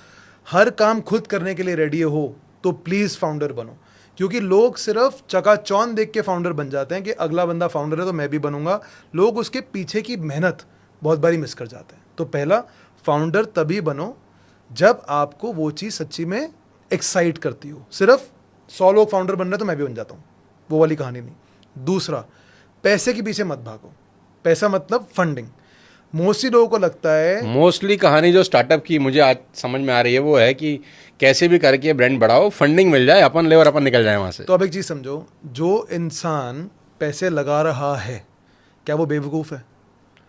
हर काम खुद करने के लिए रेडी हो, तो प्लीज़ फाउंडर बनो। क्योंकि लोग सिर्फ चकाचौंध देख के फाउंडर बन जाते हैं कि अगला बंदा फाउंडर है तो मैं भी बनूंगा, लोग उसके पीछे की मेहनत बहुत बारी मिस कर जाते हैं। तो पहला, फाउंडर तभी बनो जब आपको वो चीज़ सच्ची में एक्साइट करती हो। सिर्फ 100 लोग फाउंडर बन रहे हैं तो मैं भी बन जाता हूँ, वो वाली कहानी नहीं। दूसरा, पैसे के पीछे मत भागो। पैसा मतलब फंडिंग। मोस्टली लोगों को लगता है, मोस्टली कहानी जो स्टार्टअप की मुझे आज समझ में आ रही है वो है कि कैसे भी करके ब्रांड बढ़ाओ, फंडिंग मिल जाए, अपन ले और अपन निकल जाए वहाँ से। तो अब एक चीज़ समझो, जो इंसान पैसे लगा रहा है, क्या वो बेवकूफ़ है?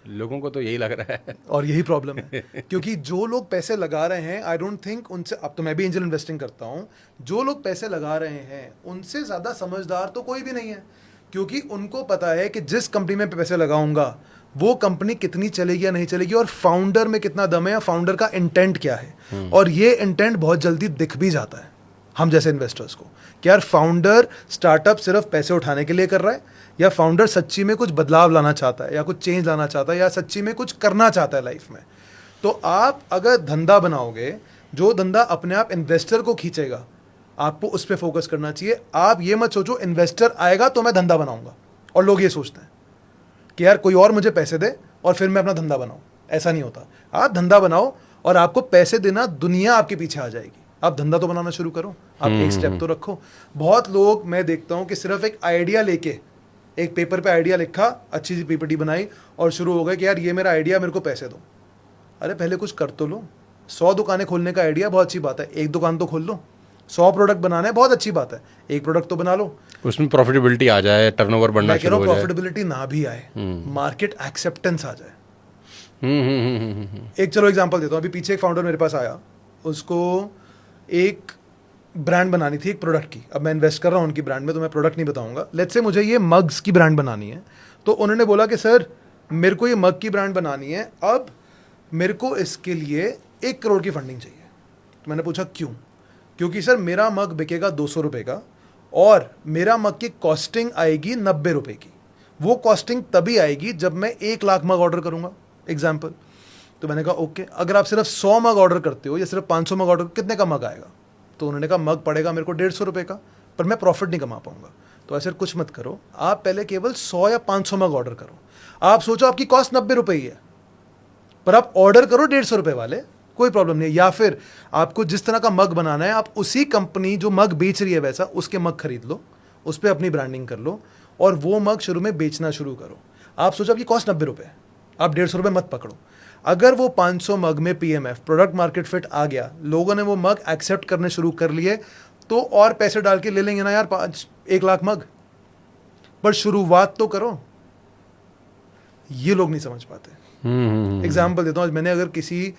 लोगों को तो यही लग रहा है। और यही प्रॉब्लम है क्योंकि जो लोग पैसे लगा रहे हैं, आई डोंट थिंक उनसे, अब तो मैं भी एंजल इन्वेस्टिंग करता हूँ, जो लोग पैसे लगा रहे हैं उनसे ज़्यादा समझदार तो कोई भी नहीं है, क्योंकि उनको पता है कि जिस कंपनी में पैसे लगाऊंगा वो कंपनी कितनी चलेगी या नहीं चलेगी, और फाउंडर में कितना दम है, या फाउंडर का इंटेंट क्या है। और ये इंटेंट बहुत जल्दी दिख भी जाता है हम जैसे इन्वेस्टर्स को, कि यार फाउंडर स्टार्टअप सिर्फ पैसे उठाने के लिए कर रहा है, या फाउंडर सच्ची में कुछ बदलाव लाना चाहता है, या कुछ चेंज लाना चाहता है, या सच्ची में कुछ करना चाहता है लाइफ में। तो आप अगर धंधा बनाओगे, जो धंधा अपने आप इन्वेस्टर को खींचेगा, आपको उस पर फोकस करना चाहिए। आप ये मत सोचो इन्वेस्टर आएगा तो मैं धंधा बनाऊंगा, और लोग ये सोचते हैं कि यार कोई और मुझे पैसे दे और फिर मैं अपना धंधा बनाऊं। ऐसा नहीं होता। आप धंधा बनाओ और आपको पैसे देना दुनिया आपके पीछे आ जाएगी। आप धंधा तो बनाना शुरू करो, आप एक स्टेप तो रखो। बहुत लोग मैं देखता हूँ कि सिर्फ एक आइडिया लेके, एक पेपर पे आइडिया लिखा, अच्छी सी पीपीटी बनाई और शुरू हो गए कि यार ये मेरा आइडिया, मेरे को पैसे दो। अरे पहले कुछ कर तो लो। 100 दुकानें खोलने का आइडिया बहुत अच्छी बात है, एक दुकान तो खोल लो। 100 प्रोडक्ट बनाना है, बहुत अच्छी बात है, एक प्रोडक्ट तो बना लो। उसमें प्रॉफिटेबिलिटी आ जाए, टर्नओवर बढ़ना शुरू हो जाए। प्रॉफिटेबिलिटी ना भी आए, मार्केट एक्सेप्टेंस आ जाए। एक चलो एग्जांपल देता हूँ। अभी पीछे एक फाउंडर मेरे पास आया, उसको एक ब्रांड बनानी थी एक प्रोडक्ट की। अब मैं इन्वेस्ट कर रहा हूँ उनकी ब्रांड में, तो मैं प्रोडक्ट नहीं बताऊंगा। लेट्स से मुझे ये मग्स की ब्रांड बनानी है। तो उन्होंने बोला कि सर मेरे को ये मग की ब्रांड बनानी है, अब मेरे को इसके लिए 1 करोड़ की फंडिंग चाहिए। तो मैंने पूछा क्यों? क्योंकि सर मेरा मग बिकेगा 200 रुपये का, और मेरा मग की कॉस्टिंग आएगी 90 रुपये की। वो कॉस्टिंग तभी आएगी जब मैं 1 लाख मग ऑर्डर करूँगा, एग्जाम्पल। तो मैंने कहा ओके, अगर आप सिर्फ 100 मग ऑर्डर करते हो या सिर्फ 500 मग ऑर्डर, कितने का मग आएगा? तो उन्होंने कहा मग पड़ेगा मेरे को 150 रुपये का, पर मैं प्रॉफिट नहीं कमा पाऊंगा। तो ऐसे कुछ मत करो, आप पहले केवल 100 या 500 मग ऑर्डर करो। आप सोचो आपकी कॉस्ट 90 रुपये ही है, पर आप ऑर्डर करो 150 रुपये वाले, कोई प्रॉब्लम नहीं है। या फिर आपको जिस तरह का मग बनाना है, आप उसी कंपनी जो मग बेच रही है वैसा उसके मग खरीद लो, उस पर अपनी ब्रांडिंग कर लो, और वो मग शुरू में बेचना शुरू करो। आप सोचो आपकी कॉस्ट 90 रुपये है, आप 150 रुपये मत पकड़ो। अगर वो 500 मग में पीएमएफ प्रोडक्ट मार्केट फिट आ गया, लोगों ने वो मग एक्सेप्ट करने शुरू कर लिए, तो और पैसे डाल के ले लेंगे ना यार 1 लाख मग, पर शुरुआत तो करो। ये लोग नहीं समझ पाते। एग्जाम्पल देता हूँ, मैंने अगर किसी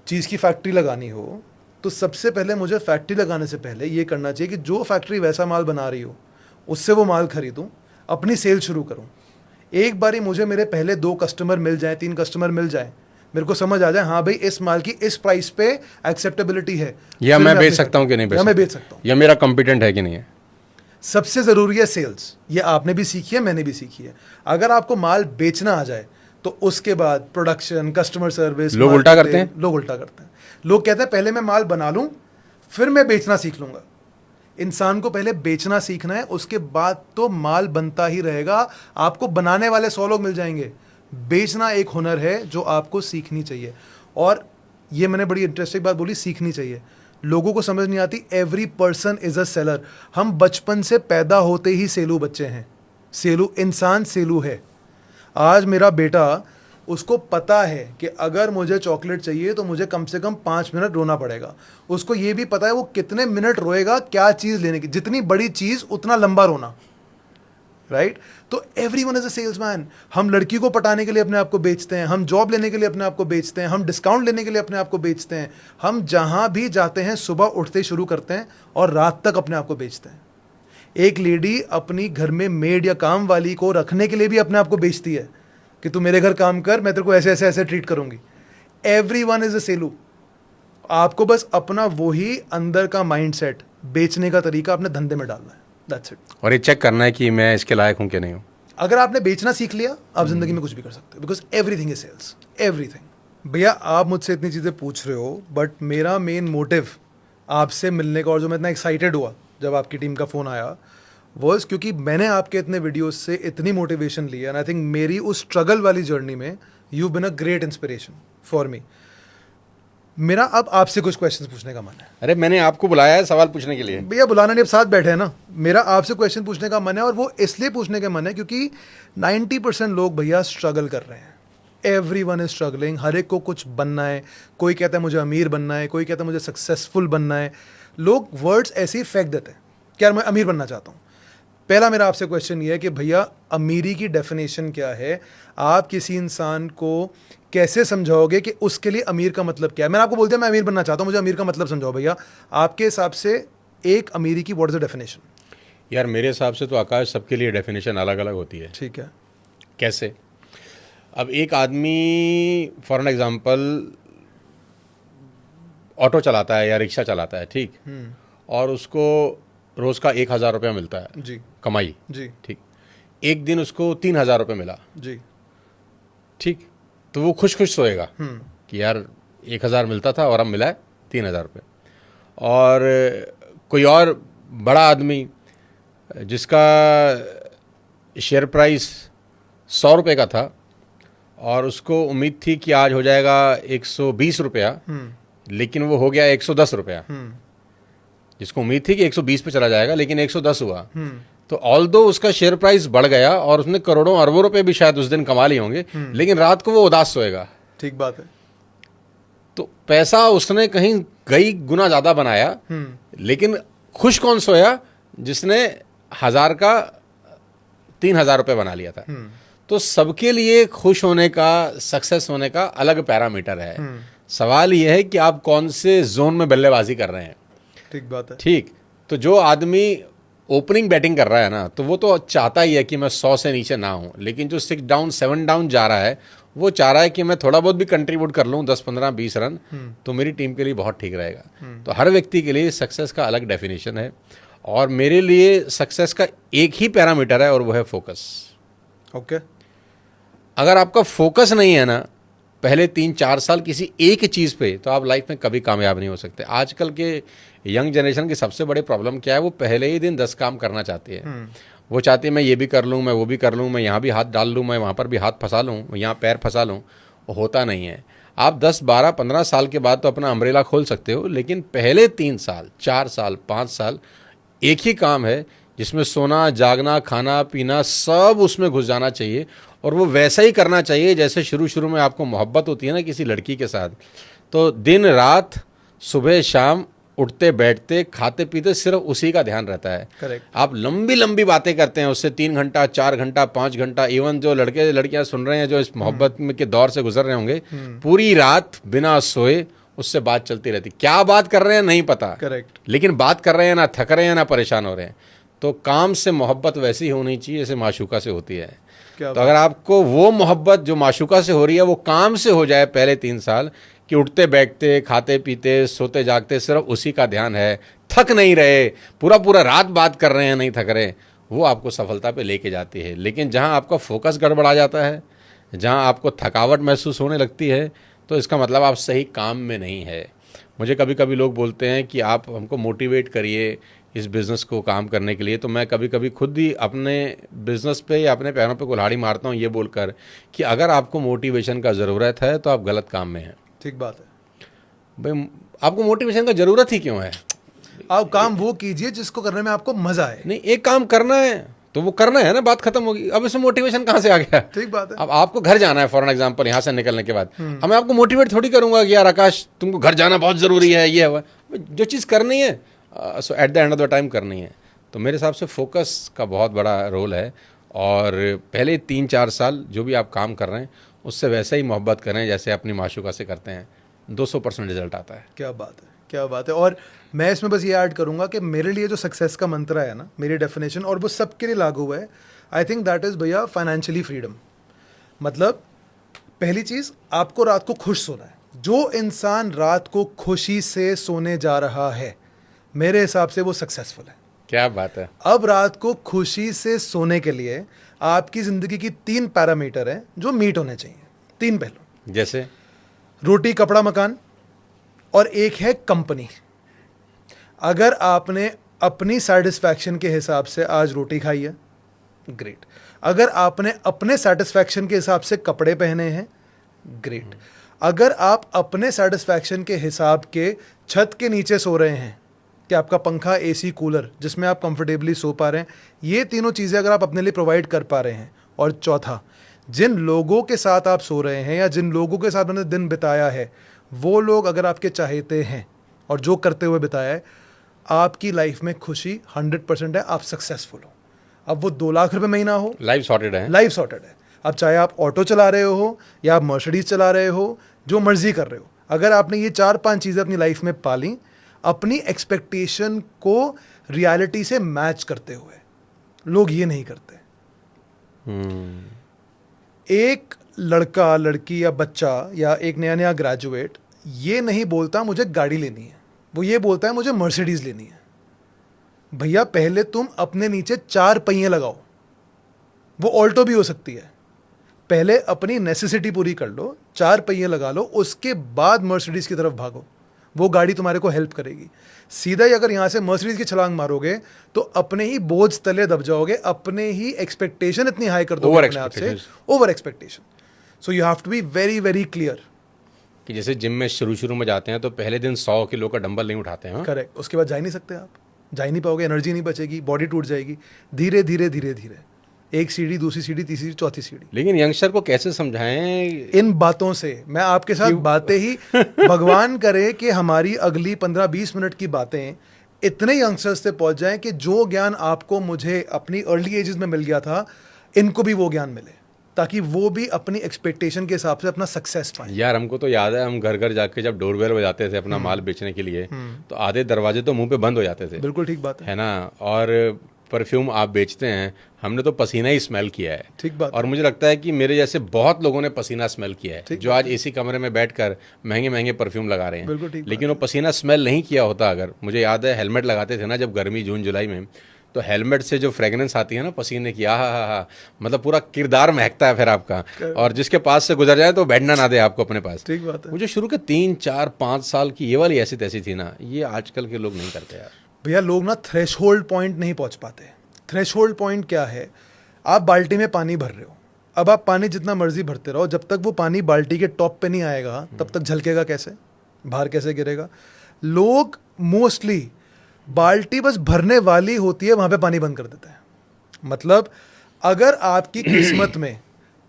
चीज़ की फैक्ट्री लगानी हो, तो सबसे पहले मुझे फैक्ट्री लगाने से पहले ये करना चाहिए कि जो फैक्ट्री वैसा माल बना रही हो उससे वो माल खरीदूं, अपनी सेल शुरू करूं। एक बारी मुझे मेरे पहले 2 कस्टमर मिल जाए, 3 कस्टमर मिल जाए, मेरे को समझ आ जाए हाँ भाई इस माल की इस प्राइस पे एक्सेप्टेबिलिटी है, या मैं बेच सकता हूँ कि नहीं, या मैं बेच सकता हूँ, या मेरा कॉम्पिटेंट है कि नहीं है। सबसे ज़रूरी है सेल्स। ये आपने भी सीखी है, मैंने भी सीखी है। अगर आपको माल बेचना आ जाए तो उसके बाद प्रोडक्शन, कस्टमर सर्विस। लोग उल्टा करते हैं। लोग उल्टा करते हैं। लोग कहते हैं पहले मैं माल बना लूं फिर मैं बेचना सीख लूंगा। इंसान को पहले बेचना सीखना है, उसके बाद तो माल बनता ही रहेगा। आपको बनाने वाले 100 लोग मिल जाएंगे। बेचना एक हुनर है जो आपको सीखनी चाहिए। और ये मैंने बड़ी इंटरेस्टिंग बात बोली, सीखनी चाहिए। लोगों को समझ नहीं आती, every person is a seller. हम बचपन से पैदा होते ही सेलू बच्चे हैं। सेलू इंसान सेलू है। आज मेरा बेटा, उसको पता है कि अगर मुझे चॉकलेट चाहिए तो मुझे कम से कम 5 मिनट रोना पड़ेगा। उसको ये भी पता है वो कितने मिनट रोएगा क्या चीज़ लेने की, जितनी बड़ी चीज़ उतना लंबा रोना, राइट? तो एवरीवन इज अ सेल्समैन। हम लड़की को पटाने के लिए अपने आप को बेचते हैं, हम जॉब लेने के लिए अपने आप को बेचते हैं, हम डिस्काउंट लेने के लिए अपने आप को बेचते हैं। हम जहाँ भी जाते हैं सुबह उठते ही शुरू करते हैं और रात तक अपने आप को बेचते हैं। एक लेडी अपनी घर में मेड या काम वाली को रखने के लिए भी अपने आप को बेचती है कि तू मेरे घर काम कर, मैं तेरे को ऐसे ऐसे ऐसे ट्रीट करूंगी। Everyone is a Selu. आपको बस अपना वही अंदर का माइंडसेट, बेचने का तरीका अपने धंधे में डालना है। That's it. और ये चेक करना है कि मैं इसके लायक हूँ कि नहीं हूँ। अगर आपने बेचना सीख लिया, आप जिंदगी में कुछ भी कर सकते हो, because everything is sales, everything. भैया आप मुझसे इतनी चीज़ें पूछ रहे हो, बट मेरा मेन मोटिव आपसे मिलने का और जो मैं इतना एक्साइटेड हुआ जब आपकी टीम का फ़ोन आया, वॉज क्योंकि मैंने आपके इतने वीडियोस से इतनी मोटिवेशन ली, एंड आई थिंक मेरी उस स्ट्रगल वाली जर्नी में you been a great inspiration for me. मेरा अब आपसे कुछ क्वेश्चंस पूछने का मन है। अरे मैंने आपको बुलाया है सवाल पूछने के लिए। भैया बुलाना नहीं, अब साथ बैठे हैं ना। मेरा आपसे क्वेश्चन पूछने का मन है, और वो इसलिए पूछने का मन है क्योंकि 90% लोग भैया स्ट्रगल कर रहे हैं। एवरीवन इज स्ट्रगलिंग, हर एक को कुछ बनना है। कोई कहता है मुझे अमीर बनना है, कोई कहता है मुझे सक्सेसफुल बनना है। लोग वर्ड्स ऐसे ही फेंक देते हैं कि यार मैं अमीर बनना चाहता हूँ। पहला मेरा आपसे क्वेश्चन ये है कि भैया अमीरी की डेफिनेशन क्या है? आप किसी इंसान को कैसे समझाओगे कि उसके लिए अमीर का मतलब क्या है? मैंने आपको बोल दिया मैं अमीर बनना चाहता हूँ, मुझे अमीर का मतलब समझाओ भैया। आपके हिसाब से एक अमीरी की व्हाट इज द डेफिनेशन? यार मेरे हिसाब से तो आकाश सबके लिए डेफिनेशन अलग अलग होती है। ठीक है। कैसे? अब एक आदमी फॉर एन एग्जांपल ऑटो चलाता है या रिक्शा चलाता है, ठीक, और उसको रोज़ का 1,000 रुपया मिलता है जी कमाई, जी ठीक। एक दिन उसको 3,000 रुपये मिला, जी। ठीक, तो वो खुश खुश सोएगा कि यार 1,000 मिलता था और अब मिला है 3,000 रुपये। और कोई और बड़ा आदमी जिसका शेयर प्राइस 100 रुपये का था और उसको उम्मीद थी कि आज हो जाएगा 120 रुपया, लेकिन वो हो गया 110 रुपया। जिसको उम्मीद थी कि 120 पे चला जाएगा लेकिन 110 हुआ। तो ऑल्दो उसका शेयर प्राइस बढ़ गया और उसने करोड़ों अरबों रुपए भी शायद उस दिन कमा लिए होंगे, लेकिन रात को वो उदास सोएगा। ठीक बात है। तो पैसा उसने कहीं कई गुना ज्यादा बनाया, लेकिन खुश कौन सोया? जिसने 1,000 का 3,000 रुपये बना लिया था। तो सबके लिए खुश होने का, सक्सेस होने का अलग पैरामीटर है। सवाल यह है कि आप कौन से जोन में बल्लेबाजी कर रहे हैं। ठीक बात है। ठीक, तो जो आदमी ओपनिंग बैटिंग कर रहा है ना, तो वो तो चाहता ही है कि मैं 100 से नीचे ना हूं, लेकिन जो 6 डाउन 7 डाउन जा रहा है वो चाह रहा है कि मैं थोड़ा बहुत भी कंट्रीब्यूट कर लूं, 10 15 20 रन, तो मेरी टीम के लिए बहुत ठीक रहेगा। तो हर व्यक्ति के लिए सक्सेस का अलग डेफिनेशन है, और मेरे लिए सक्सेस का एक ही पैरामीटर है और वो है फोकस। ओके। अगर आपका फोकस नहीं है ना पहले 3-4 साल किसी एक चीज़ पे, तो आप लाइफ में कभी कामयाब नहीं हो सकते। आजकल के यंग जनरेशन की सबसे बड़ी प्रॉब्लम क्या है? वो पहले ही दिन 10 काम करना चाहती है। वो चाहती है मैं ये भी कर लूँ, मैं वो भी कर लूँ, मैं यहाँ भी हाथ डाल लूँ, मैं वहाँ पर भी हाथ फंसा लूँ, यहाँ पैर फंसा लूँ। होता नहीं है। आप 10, 12, 15 साल के बाद तो अपना अम्ब्रेला खोल सकते हो, लेकिन पहले 3 साल, 4 साल, 5 साल एक ही काम है जिसमें सोना, जागना, खाना, पीना सब उसमें घुस जाना चाहिए, और वो वैसा ही करना चाहिए जैसे शुरू शुरू में आपको मोहब्बत होती है ना किसी लड़की के साथ। तो दिन रात, सुबह शाम, उठते बैठते, खाते पीते सिर्फ उसी का ध्यान रहता है। करेक्ट। आप लंबी लंबी बातें करते हैं उससे 3 घंटा, 4 घंटा, 5 घंटा। इवन जो लड़के लड़कियां सुन रहे हैं जो इस मोहब्बत में के दौर से गुजर रहे होंगे, पूरी रात बिना सोए उससे बात चलती रहती। क्या बात कर रहे हैं नहीं पता, करेक्ट, लेकिन बात कर रहे हैं, ना थक रहे हैं ना परेशान हो रहे हैं। तो काम से मोहब्बत वैसी होनी चाहिए जैसे माशूका से होती है। तो अगर आपको वो मोहब्बत जो माशूका से हो रही है वो काम से हो जाए पहले 3 साल, कि उठते बैठते, खाते पीते, सोते जागते सिर्फ उसी का ध्यान है, थक नहीं रहे, पूरा पूरा रात बात कर रहे हैं, नहीं थक रहे, वो आपको सफलता पे लेके जाती है। लेकिन जहां आपका फोकस गड़बड़ा जाता है, जहां आपको थकावट महसूस होने लगती है, तो इसका मतलब आप सही काम में नहीं है। मुझे कभी कभी लोग बोलते हैं कि आप हमको मोटिवेट करिए इस बिज़नेस को काम करने के लिए, तो मैं कभी कभी खुद ही अपने बिज़नेस पे या अपने पैरों पे कुल्हाड़ी मारता हूँ ये बोलकर कि अगर आपको मोटिवेशन का ज़रूरत है तो आप गलत काम में हैं। ठीक बात है। भाई आपको मोटिवेशन का ज़रूरत ही क्यों है? आप काम वो कीजिए जिसको करने में आपको मजा आए। नहीं, एक काम करना है तो वो करना है ना, बात खत्म होगी। अब इसमें मोटिवेशन कहाँ से आ गया? ठीक बात है। अब आपको घर जाना है फॉर एन एग्जांपल, यहाँ से निकलने के बाद अब मैं आपको मोटिवेट थोड़ी करूंगा कि यार आकाश तुमको घर जाना बहुत ज़रूरी है, ये है जो चीज़ करनी है so at the end of the time करनी है। तो मेरे हिसाब से फोकस का बहुत बड़ा रोल है, और पहले 3-4 साल जो भी आप काम कर रहे हैं उससे वैसे ही मोहब्बत करें जैसे अपनी माशूका से करते हैं, 200% रिजल्ट आता है। क्या बात है, क्या बात है। और मैं इसमें बस ये ऐड करूंगा कि मेरे लिए जो सक्सेस का मंत्र है ना, मेरी डेफिनेशन, और वो सबके लिए लागू हुआ है, आई थिंक दैट इज़ भैया फाइनेंशियली फ्रीडम। मतलब पहली चीज़, आपको रात को खुश सोना है। जो इंसान रात को खुशी से सोने जा रहा है, मेरे हिसाब से वो सक्सेसफुल है। क्या बात है। अब रात को खुशी से सोने के लिए आपकी ज़िंदगी की 3 पैरामीटर हैं जो मीट होने चाहिए। 3 पहलू, जैसे रोटी, कपड़ा, मकान, और एक है कंपनी। अगर आपने अपनी सेटिस्फैक्शन के हिसाब से आज रोटी खाई है, ग्रेट। अगर आपने अपने सेटिस्फैक्शन के हिसाब से कपड़े पहने हैं, ग्रेट। अगर आप अपने सेटिस्फैक्शन के हिसाब के छत के नीचे सो रहे हैं कि आपका पंखा, एसी, कूलर जिसमें आप कंफर्टेबली सो पा रहे हैं, ये तीनों चीज़ें अगर आप अपने लिए प्रोवाइड कर पा रहे हैं, और चौथा, जिन लोगों के साथ आप सो रहे हैं या जिन लोगों के साथ मैंने दिन बिताया है, वो लोग अगर आपके चाहते हैं और जो करते हुए बिताया है, आपकी लाइफ में खुशी 100% है, आप सक्सेसफुल हो। अब वो 2 लाख रुपए महीना हो, लाइफ सॉर्टेड है। लाइफ सॉर्टेड है। अब चाहे आप ऑटो चला रहे हो या आप मर्सिडीज चला रहे हो, जो मर्जी कर रहे हो, अगर आपने ये 4-5 चीज़ें अपनी लाइफ में पाली, अपनी एक्सपेक्टेशन को रियलिटी से मैच करते हुए, लोग ये नहीं करते। एक लड़का, लड़की या बच्चा या एक नया नया ग्रेजुएट ये नहीं बोलता मुझे गाड़ी लेनी है, वो ये बोलता है मुझे मर्सिडीज लेनी है। भैया पहले तुम अपने नीचे 4 पहिए लगाओ, वो ऑल्टो भी हो सकती है। पहले अपनी नेसेसिटी पूरी कर लो, 4 पहिए लगा लो, उसके बाद मर्सिडीज की तरफ भागो, वो गाड़ी तुम्हारे को हेल्प करेगी। सीधा ही अगर यहाँ से मर्सिडीज की छलांग मारोगे तो अपने ही बोझ तले दब जाओगे, अपने ही एक्सपेक्टेशन इतनी हाई कर दोगे अपने आप से, over expectation. So you have to be very very clear कि जैसे जिम में शुरू में जाते हैं तो पहले दिन 100 किलो का डंबल नहीं उठाते हैं। करेक्ट, उसके बाद जा ही नहीं सकते, आप जा ही नहीं पाओगे, एनर्जी नहीं बचेगी, बॉडी टूट जाएगी। धीरे धीरे धीरे धीरे एक सीढ़ी, दूसरी सीढ़ी, तीसरी, चौथी सीढ़ी। लेकिन यंगस्टर को कैसे समझाएं इन बातों से? मैं आपके साथ बातें ही भगवान करे कि हमारी अगली 15-20 मिनट की बातें इतने यंगस्टर्स से पहुंच जाएं कि जो ज्ञान आपको, मुझे अपनी अर्ली एजेस में मिल गया था, इनको भी वो ज्ञान मिले, ताकि वो भी अपनी एक्सपेक्टेशन के हिसाब से अपना सक्सेस पाए। यार हमको तो याद है, हम घर घर जाके जब डोरबेल बजाते थे अपना माल बेचने के लिए, तो आधे दरवाजे तो मुंह पे बंद हो जाते थे। बिल्कुल ठीक बात है ना। और परफ्यूम आप बेचते हैं, हमने तो पसीना ही स्मेल किया है। ठीक बात। और मुझे लगता है कि मेरे जैसे बहुत लोगों ने पसीना स्मेल किया है, जो आज एसी कमरे में बैठकर महंगे महंगे परफ्यूम लगा रहे हैं। लेकिन वो पसीना स्मेल नहीं किया होता अगर, मुझे याद है हेलमेट लगाते थे ना जब गर्मी जून जुलाई में, तो हेलमेट से जो फ्रेगनेंस आती है ना पसीने की, हा, मतलब पूरा किरदार महकता है फिर आपका। और जिसके पास से गुजर जाए तो बैठना ना दे आपको अपने पास। ठीक बात है। मुझे शुरू के 3, 4, 5 साल की ये वाली ऐसी तैसी थी ना, ये आजकल के लोग नहीं करते यार। भैया लोग ना थ्रेशोल्ड पॉइंट नहीं पहुंच पाते। थ्रेशोल्ड पॉइंट क्या है? आप बाल्टी में पानी भर रहे हो, अब आप पानी जितना मर्जी भरते रहो, जब तक वो पानी बाल्टी के टॉप पे नहीं आएगा तब तक झलकेगा कैसे, बाहर कैसे गिरेगा? लोग मोस्टली बाल्टी बस भरने वाली होती है, वहां पे पानी बंद कर देते हैं। मतलब अगर आपकी किस्मत में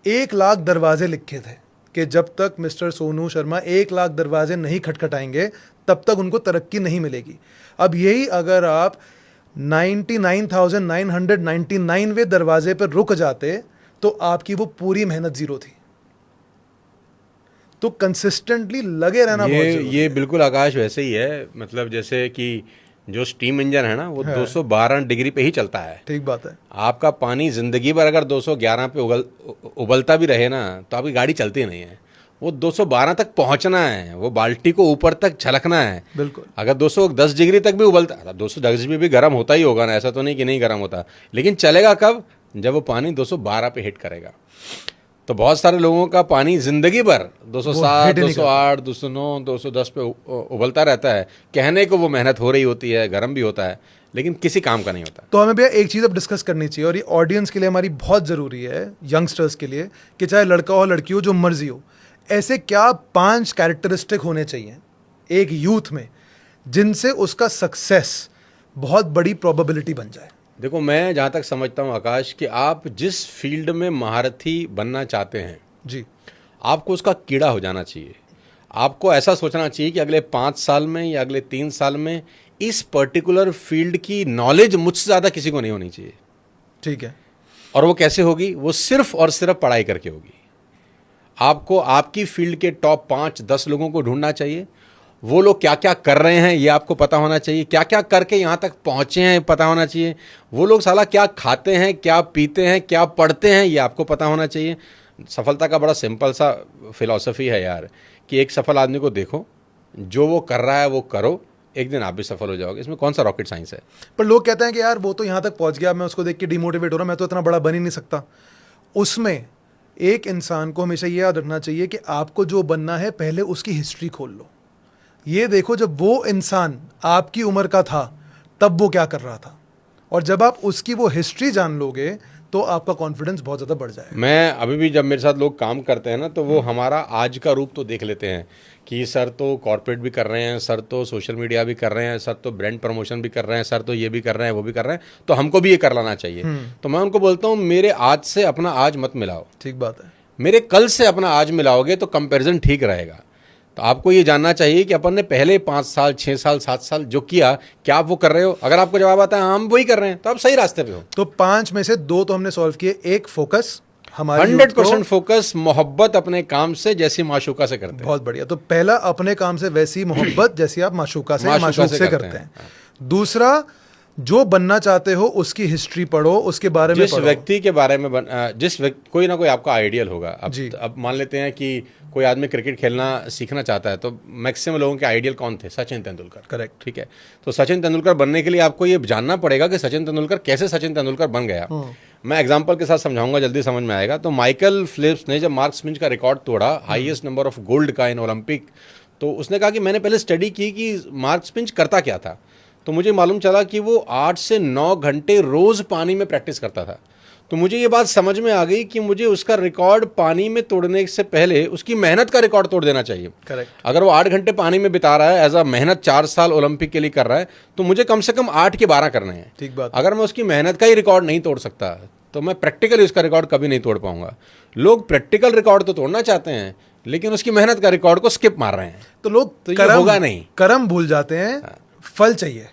1 लाख दरवाजे लिखे थे कि जब तक मिस्टर सोनू शर्मा 1 लाख दरवाजे नहीं खटखटाएंगे तब तक उनको तरक्की नहीं मिलेगी। अब यही अगर आप 99,999वें दरवाजे पर रुक जाते तो आपकी वो पूरी मेहनत जीरो थी। तो कंसिस्टेंटली लगे रहना बहुत जरूरी है। ये बिल्कुल आकाश वैसे ही है, मतलब जैसे कि जो स्टीम इंजन है ना वो 212 डिग्री पे ही चलता है। ठीक बात है। आपका पानी जिंदगी भर अगर 211 पे उबलता भी रहे ना तो आपकी गाड़ी चलती नहीं है। वो 212 तक पहुंचना है, वो बाल्टी को ऊपर तक छलकना है। बिल्कुल। अगर 210 डिग्री तक भी उबलता, 210 डिग्री भी गर्म होता ही होगा ना, ऐसा तो नहीं कि नहीं गर्म होता, लेकिन चलेगा कब? जब वो पानी 212 पे हिट करेगा। तो बहुत सारे लोगों का पानी जिंदगी भर 207, 208, 209, 210 पे उबलता रहता है। कहने को वो मेहनत हो रही होती है, गर्म भी होता है, लेकिन किसी काम का नहीं होता। तो हमें भैया एक चीज़ अब डिस्कस करनी चाहिए, और ये ऑडियंस के लिए हमारी बहुत ज़रूरी है, यंगस्टर्स के लिए, कि चाहे लड़का हो लड़की हो, जो मर्जी हो, ऐसे क्या 5 कैरेक्टरिस्टिक होने चाहिए एक यूथ में जिनसे उसका सक्सेस बहुत बड़ी प्रोबेबिलिटी बन जाए? देखो, मैं जहाँ तक समझता हूँ आकाश, कि आप जिस फील्ड में महारथी बनना चाहते हैं जी, आपको उसका कीड़ा हो जाना चाहिए। आपको ऐसा सोचना चाहिए कि अगले 5 साल में या अगले 3 साल में इस पर्टिकुलर फील्ड की नॉलेज मुझसे ज़्यादा किसी को नहीं होनी चाहिए। ठीक है। और वो कैसे होगी? वो सिर्फ और सिर्फ पढ़ाई करके होगी। आपको आपकी फील्ड के टॉप 5-10 लोगों को ढूंढना चाहिए। वो लोग क्या क्या कर रहे हैं ये आपको पता होना चाहिए, क्या क्या करके यहाँ तक पहुँचे हैं पता होना चाहिए। वो लोग साला क्या खाते हैं, क्या पीते हैं, क्या पढ़ते हैं, ये आपको पता होना चाहिए। सफलता का बड़ा सिंपल सा फिलॉसफी है यार, कि एक सफल आदमी को देखो, जो वो कर रहा है वो करो, एक दिन आप भी सफल हो जाओगे। इसमें कौन सा रॉकेट साइंस है? पर लोग कहते हैं कि यार वो तो यहाँ तक पहुँच गया, मैं उसको देख के डिमोटिवेट हो रहा हूँ, मैं तो इतना बड़ा बन ही नहीं सकता। उसमें एक इंसान को हमेशा ये याद रखना चाहिए कि आपको जो बनना है पहले उसकी हिस्ट्री खोल लो। ये देखो जब वो इंसान आपकी उम्र का था तब वो क्या कर रहा था, और जब आप उसकी वो हिस्ट्री जान लोगे तो आपका कॉन्फिडेंस बहुत ज़्यादा बढ़ जाएगा। मैं अभी भी जब मेरे साथ लोग काम करते हैं ना, तो वो हमारा आज का रूप तो देख लेते हैं कि सर तो कॉर्पोरेट भी कर रहे हैं, सर तो सोशल मीडिया भी कर रहे हैं, सर तो ब्रांड प्रमोशन भी कर रहे हैं, सर तो ये भी कर रहे हैं, वो भी कर रहे हैं, तो हमको भी ये कर लेना चाहिए। तो मैं उनको बोलता हूँ, मेरे आज से अपना आज मत मिलाओ, ठीक बात है। मेरे कल से अपना आज मिलाओगे तो कंपैरिजन ठीक रहेगा। तो आपको ये जानना चाहिए कि अपन ने पहले 5 साल 6 साल 7 साल जो किया, क्या आप वो कर रहे हो? अगर आपको जवाब आता है हम वही कर रहे हैं, तो आप सही रास्ते पे हो। तो 5 में से 2 तो हमने सॉल्व किए। एक फोकस, हमारी 100% फोकस, मोहब्बत अपने काम से जैसी माशूका से करते हैं। बहुत बढ़िया। तो पहला, अपने काम से वैसी मोहब्बत जैसी आप माशूका से माशूक से करते हैं। दूसरा, जो बनना चाहते हो उसकी हिस्ट्री पढ़ो, उसके बारे में जिस पढ़ो। व्यक्ति के बारे में कोई ना कोई आपका आइडियल होगा। जी। अब मान लेते हैं कि कोई आदमी क्रिकेट खेलना सीखना चाहता है, तो मैक्सिमम लोगों के आइडियल कौन थे? सचिन तेंदुलकर। करेक्ट। ठीक है, तो सचिन तेंदुलकर बनने के लिए आपको ये जानना पड़ेगा कि सचिन तेंदुलकर कैसे सचिन तेंदुलकर बन गया। मैं एग्जांपल के साथ समझाऊंगा, जल्दी समझ में आएगा। तो माइकल फिलिप्स ने जब मार्क स्मिंच का रिकॉर्ड तोड़ा, हाईएस्ट नंबर ऑफ गोल्ड का इन ओलंपिक, तो उसने कहा कि मैंने पहले स्टडी की कि मार्क स्मिंच करता क्या था। तो मुझे मालूम चला कि वो 8 से 9 घंटे रोज पानी में प्रैक्टिस करता था। तो मुझे ये बात समझ में आ गई कि मुझे उसका रिकॉर्ड पानी में तोड़ने से पहले उसकी मेहनत का रिकॉर्ड तोड़ देना चाहिए। करेक्ट। अगर वो 8 घंटे पानी में बिता रहा है एज अ मेहनत, 4 साल ओलंपिक के लिए कर रहा है, तो मुझे कम से कम 8 के 12 करने हैं। ठीक बात। अगर मैं उसकी मेहनत का ही रिकॉर्ड नहीं तोड़ सकता, तो मैं प्रैक्टिकली उसका रिकॉर्ड कभी नहीं तोड़ पाऊंगा। लोग प्रैक्टिकल रिकॉर्ड तो तोड़ना चाहते हैं, लेकिन उसकी मेहनत का रिकॉर्ड को स्किप मार रहे हैं। तो लोग तो ये होगा नहीं। कर्म भूल जाते हैं, फल चाहिए।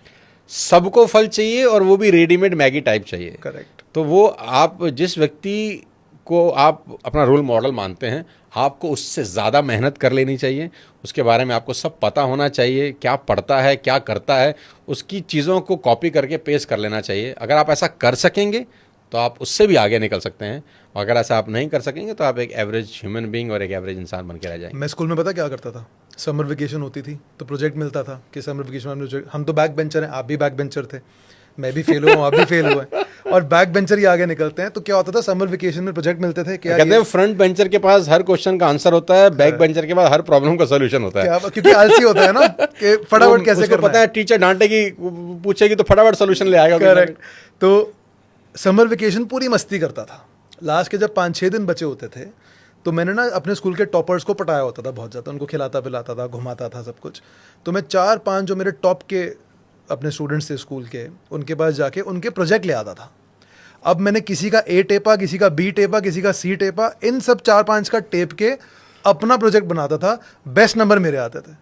सबको फल चाहिए, और वो भी रेडीमेड मैगी टाइप चाहिए। करेक्ट। तो वो आप जिस व्यक्ति को आप अपना रोल मॉडल मानते हैं, आपको उससे ज़्यादा मेहनत कर लेनी चाहिए। उसके बारे में आपको सब पता होना चाहिए, क्या पढ़ता है, क्या करता है, उसकी चीज़ों को कॉपी करके पेस्ट कर लेना चाहिए। अगर आप ऐसा कर सकेंगे तो आप उससे भी आगे निकल सकते हैं, और अगर ऐसा आप नहीं कर सकेंगे तो आप एक एवरेज ह्यूमन बीइंग और एक एवरेज इंसान बन के रह जाएंगे। मैं स्कूल में पता क्या करता था, समर वेकेशन होती थी तो प्रोजेक्ट मिलता था कि समर वेकेशन में हम तो बैक बेंचर हैं, आप भी बैक बेंचर थे, मैं भी फेल हुआ, आप भी फेल हुए, और बैक बेंचर ही आगे निकलते हैं। तो क्या होता था, समर वेकेशन में प्रोजेक्ट मिलते थे। क्या कहते हैं फ्रंट बेंचर के पास हर क्वेश्चन का आंसर होता है, बैक बेंचर के पास हर प्रॉब्लम का सोल्यूशन होता है। क्योंकि आलसी होता है ना कि फटाफट कैसे करना पता है, टीचर डांटेगी, पूछेगी तो फटाफट सोल्यूशन ले आएगा। करेक्ट। तो समर वेकेशन पूरी मस्ती करता था। लास्ट के जब 5-6 दिन बचे होते थे, तो मैंने ना अपने स्कूल के टॉपर्स को पटाया होता था बहुत ज़्यादा, उनको खिलाता पिलाता था, घुमाता था सब कुछ। तो मैं 4-5 जो मेरे टॉप के अपने स्टूडेंट्स थे स्कूल के, उनके पास जाके उनके प्रोजेक्ट ले आता था। अब मैंने किसी का ए टेपा, किसी का बी टेपा, किसी का सी टेपा, इन सब 4-5 का टेप के अपना प्रोजेक्ट बनाता था। बेस्ट नंबर मेरे आते थे।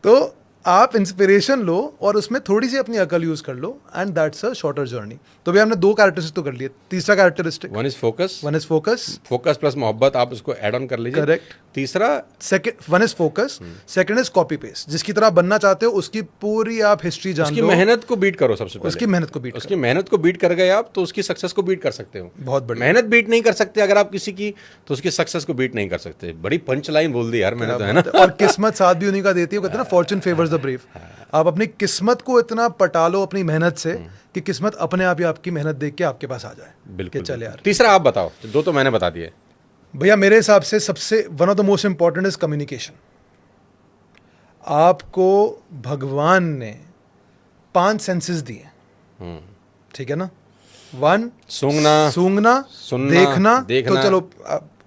तो आप इंस्पिरेशन लो और उसमें थोड़ी सी अपनी अकल यूज कर लो, and that's a shorter journey. तो भी हमने 2 कैरेक्टरिस्टिक तो कर लिए। तीसरा characteristic, one is focus focus plus मोहब्बत, आप उसको ऐड ऑन कर लीजिए। करेक्ट। तीसरा, second, one is focus, second is copy paste. जिसकी तरह बनना चाहते हो उसकी पूरी आप हिस्ट्री जान उसकी लो, मेहनत को बीट करो। सबसे पहले उसकी मेहनत को बीट उसकी मेहनत को बीट कर गए आप, तो उसकी सक्सेस को बीट कर सकते हो। बहुत बढ़िया। मेहनत बीट नहीं कर सकते अगर आप किसी की, तो उसकी सक्सेस को बीट नहीं कर सकते। बड़ी पंच लाइन बोल दी यार मैंने तो, है ना। और किस्मत साथ भी उन्हीं का देती है। कहते हैं ना, फॉर्चून फेवर्स द ब्रेव। आप अपनी किस्मत को इतना पटा लो अपनी मेहनत से कि किस्मत अपने आप ही आपकी मेहनत देख के आपके पास आ जाए। बिल्कुल। चले यार। तीसरा आप बताओ, 2 तो मैंने बता दिए। भैया मेरे हिसाब से सबसे one of the most important is communication. आपको भगवान ने 5 सेंसेस दिए, ठीक है ना। 1 सूंघना, सूंघना, सुनना, देखना।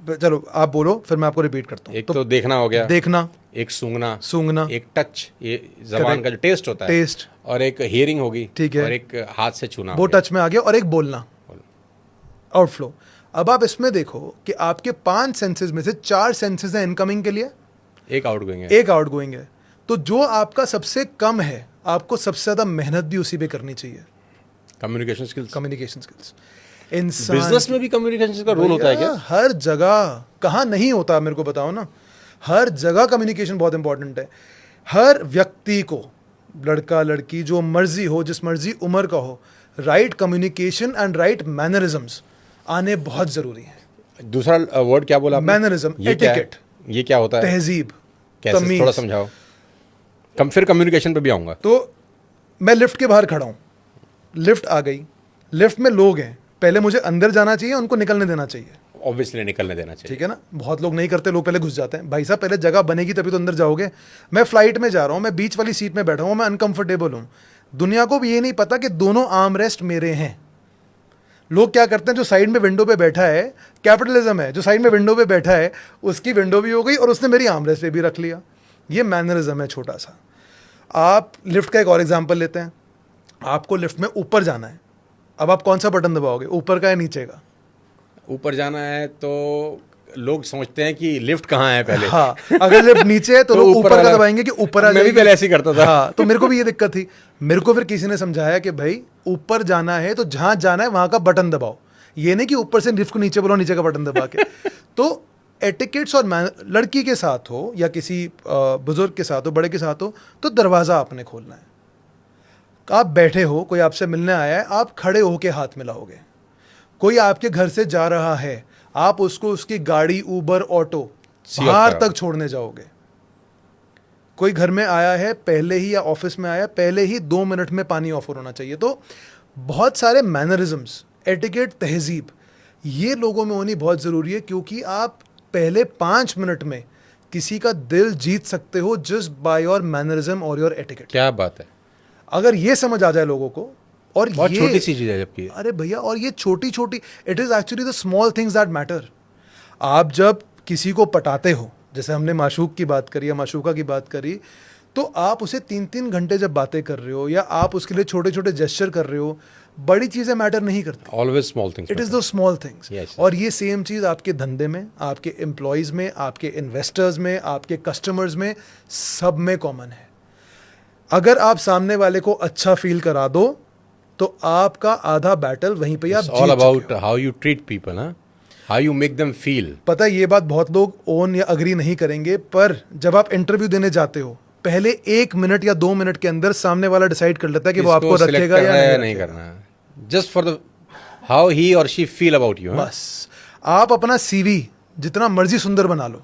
तो चलो आप बोलो, फिर मैं आपको रिपीट करता हूँ। एक तो देखना हो गया, देखना, एक सूंघना, सूंघना, एक टच, ये जबान का जो टेस्ट होता है, टेस्ट, और एक हियरिंग होगी, ठीक है, और एक हाथ से छूना, वो टच में आ गया, और एक बोलना, आउटफ्लो। अब आप इसमें देखो कि आपके 5 सेंसेस में से 4 सेंसेस हैं इनकमिंग के लिए, एक आउटगोइंग है, एक आउटगोइंग है। तो जो आपका सबसे कम है, आपको सबसे ज्यादा मेहनत भी उसी पे करनी चाहिए। Communication skills. Communication skills. इंसान बिजनेस में भी कम्युनिकेशन का रोल होता है क्या? हर जगह। कहाँ नहीं होता, मेरे को बताओ ना। हर जगह कम्युनिकेशन बहुत इंपॉर्टेंट है। हर व्यक्ति को, लड़का लड़की जो मर्जी हो, जिस मर्जी उम्र का हो, right communication and right mannerisms आने बहुत जरूरी है। दूसरा वर्ड क्या बोला आपने? Mannerism, etiquette. ये क्या होता है? तहजीब, कैसे, तमीज। थोड़ा समझाओ। फिर कम्युनिकेशन पे भी आऊंगा। तो मैं लिफ्ट के बाहर खड़ा हूँ, लिफ्ट आ गई, लिफ्ट में लोग हैं, पहले मुझे अंदर जाना चाहिए, उनको निकलने देना चाहिए। ऑब्वियसली निकलने देना चाहिए, ठीक है ना। बहुत लोग नहीं करते, लोग पहले घुस जाते हैं। भाई साहब पहले जगह बनेगी तभी तो अंदर जाओगे। मैं फ्लाइट में जा रहा हूँ, मैं बीच वाली सीट में बैठा हूँ, मैं अनकंफर्टेबल हूँ। दुनिया को भी ये नहीं पता कि दोनों आर्म रेस्ट मेरे हैं। लोग क्या करते हैं, जो साइड में विंडो पे बैठा है, कैपिटलिज्म है, जो साइड में विंडो पे बैठा है उसकी विंडो भी हो गई और उसने मेरी आर्मरेस्ट पे भी रख लिया। ये मैनरिज्म है छोटा सा। आप लिफ्ट का एक और एग्जांपल लेते हैं। आपको लिफ्ट में ऊपर जाना है, अब आप कौन सा बटन दबाओगे, ऊपर का या नीचे का? ऊपर जाना है तो लोग सोचते हैं कि लिफ्ट कहाँ है पहले। हाँ, अगर लिफ्ट नीचे है तो तो लोग ऊपर ऊपर का वाला- दबाएंगे कि ऊपर आ मैं भी जाएगी। पहले ऐसे ही करता था। हाँ, तो मेरे को भी ये दिक्कत थी। मेरे को फिर किसी ने समझाया कि भाई ऊपर जाना है तो जहां जाना है वहां का बटन दबाओ, ये नहीं कि ऊपर से लिफ्ट को नीचे बोलो नीचे का बटन दबा के। तो एटिकेट्स और लड़की के साथ हो या किसी बुजुर्ग के साथ हो, बड़े के साथ हो, तो दरवाज़ा आपने खोलना है। आप बैठे हो, कोई आपसे मिलने आया है, आप खड़े होके हाथ मिलाओगे। कोई आपके घर से जा रहा है, आप उसको उसकी गाड़ी, उबर, ऑटो बाहर तक छोड़ने जाओगे। कोई घर में आया है पहले ही, या ऑफिस में आया पहले ही 2 मिनट में पानी ऑफर होना चाहिए। तो बहुत सारे मैनरिज्म्स, एटिकेट, तहजीब, ये लोगों में होनी बहुत ज़रूरी है, क्योंकि आप पहले 5 मिनट में किसी का दिल जीत सकते हो जस्ट बाय योर मैनरिज्म और योर एटिकेट। क्या बात है, अगर ये समझ आ जाए लोगों को, और बहुत ये छोटी सी चीज है जबकि। अरे भैया, और ये छोटी छोटी, it is actually the small things that matter. आप जब किसी को पटाते हो, जैसे हमने माशूक की बात करी या माशूका की बात करी, तो आप उसे 3-3 घंटे जब बातें कर रहे हो या आप उसके लिए छोटे छोटे जेस्चर कर रहे हो, बड़ी चीज़ें मैटर नहीं करती। Always small things. It is the small things. Yes. और ये सेम चीज़ आपके धंधे में, आपके एम्प्लॉयज़ में, आपके इन्वेस्टर्स में, आपके कस्टमर्स में, सब में कॉमन है। अगर आप सामने वाले को अच्छा फील करा दो तो आपका आधा बैटल वहीं पे ही आप It's जीत all चुके about हो। how you treat people, huh? How you make them feel. पता है, ये बात बहुत लोग ओन या अग्री नहीं करेंगे, पर जब आप इंटरव्यू देने जाते हो, पहले 1 मिनट या 2 मिनट के अंदर सामने वाला डिसाइड कर लेता है कि वो आपको किसको select रखेगा करना या है नहीं नहीं रखेगा। करना। Just for the how he or she feel about you, huh? बस आप अपना सीवी जितना मर्जी सुंदर बना लो,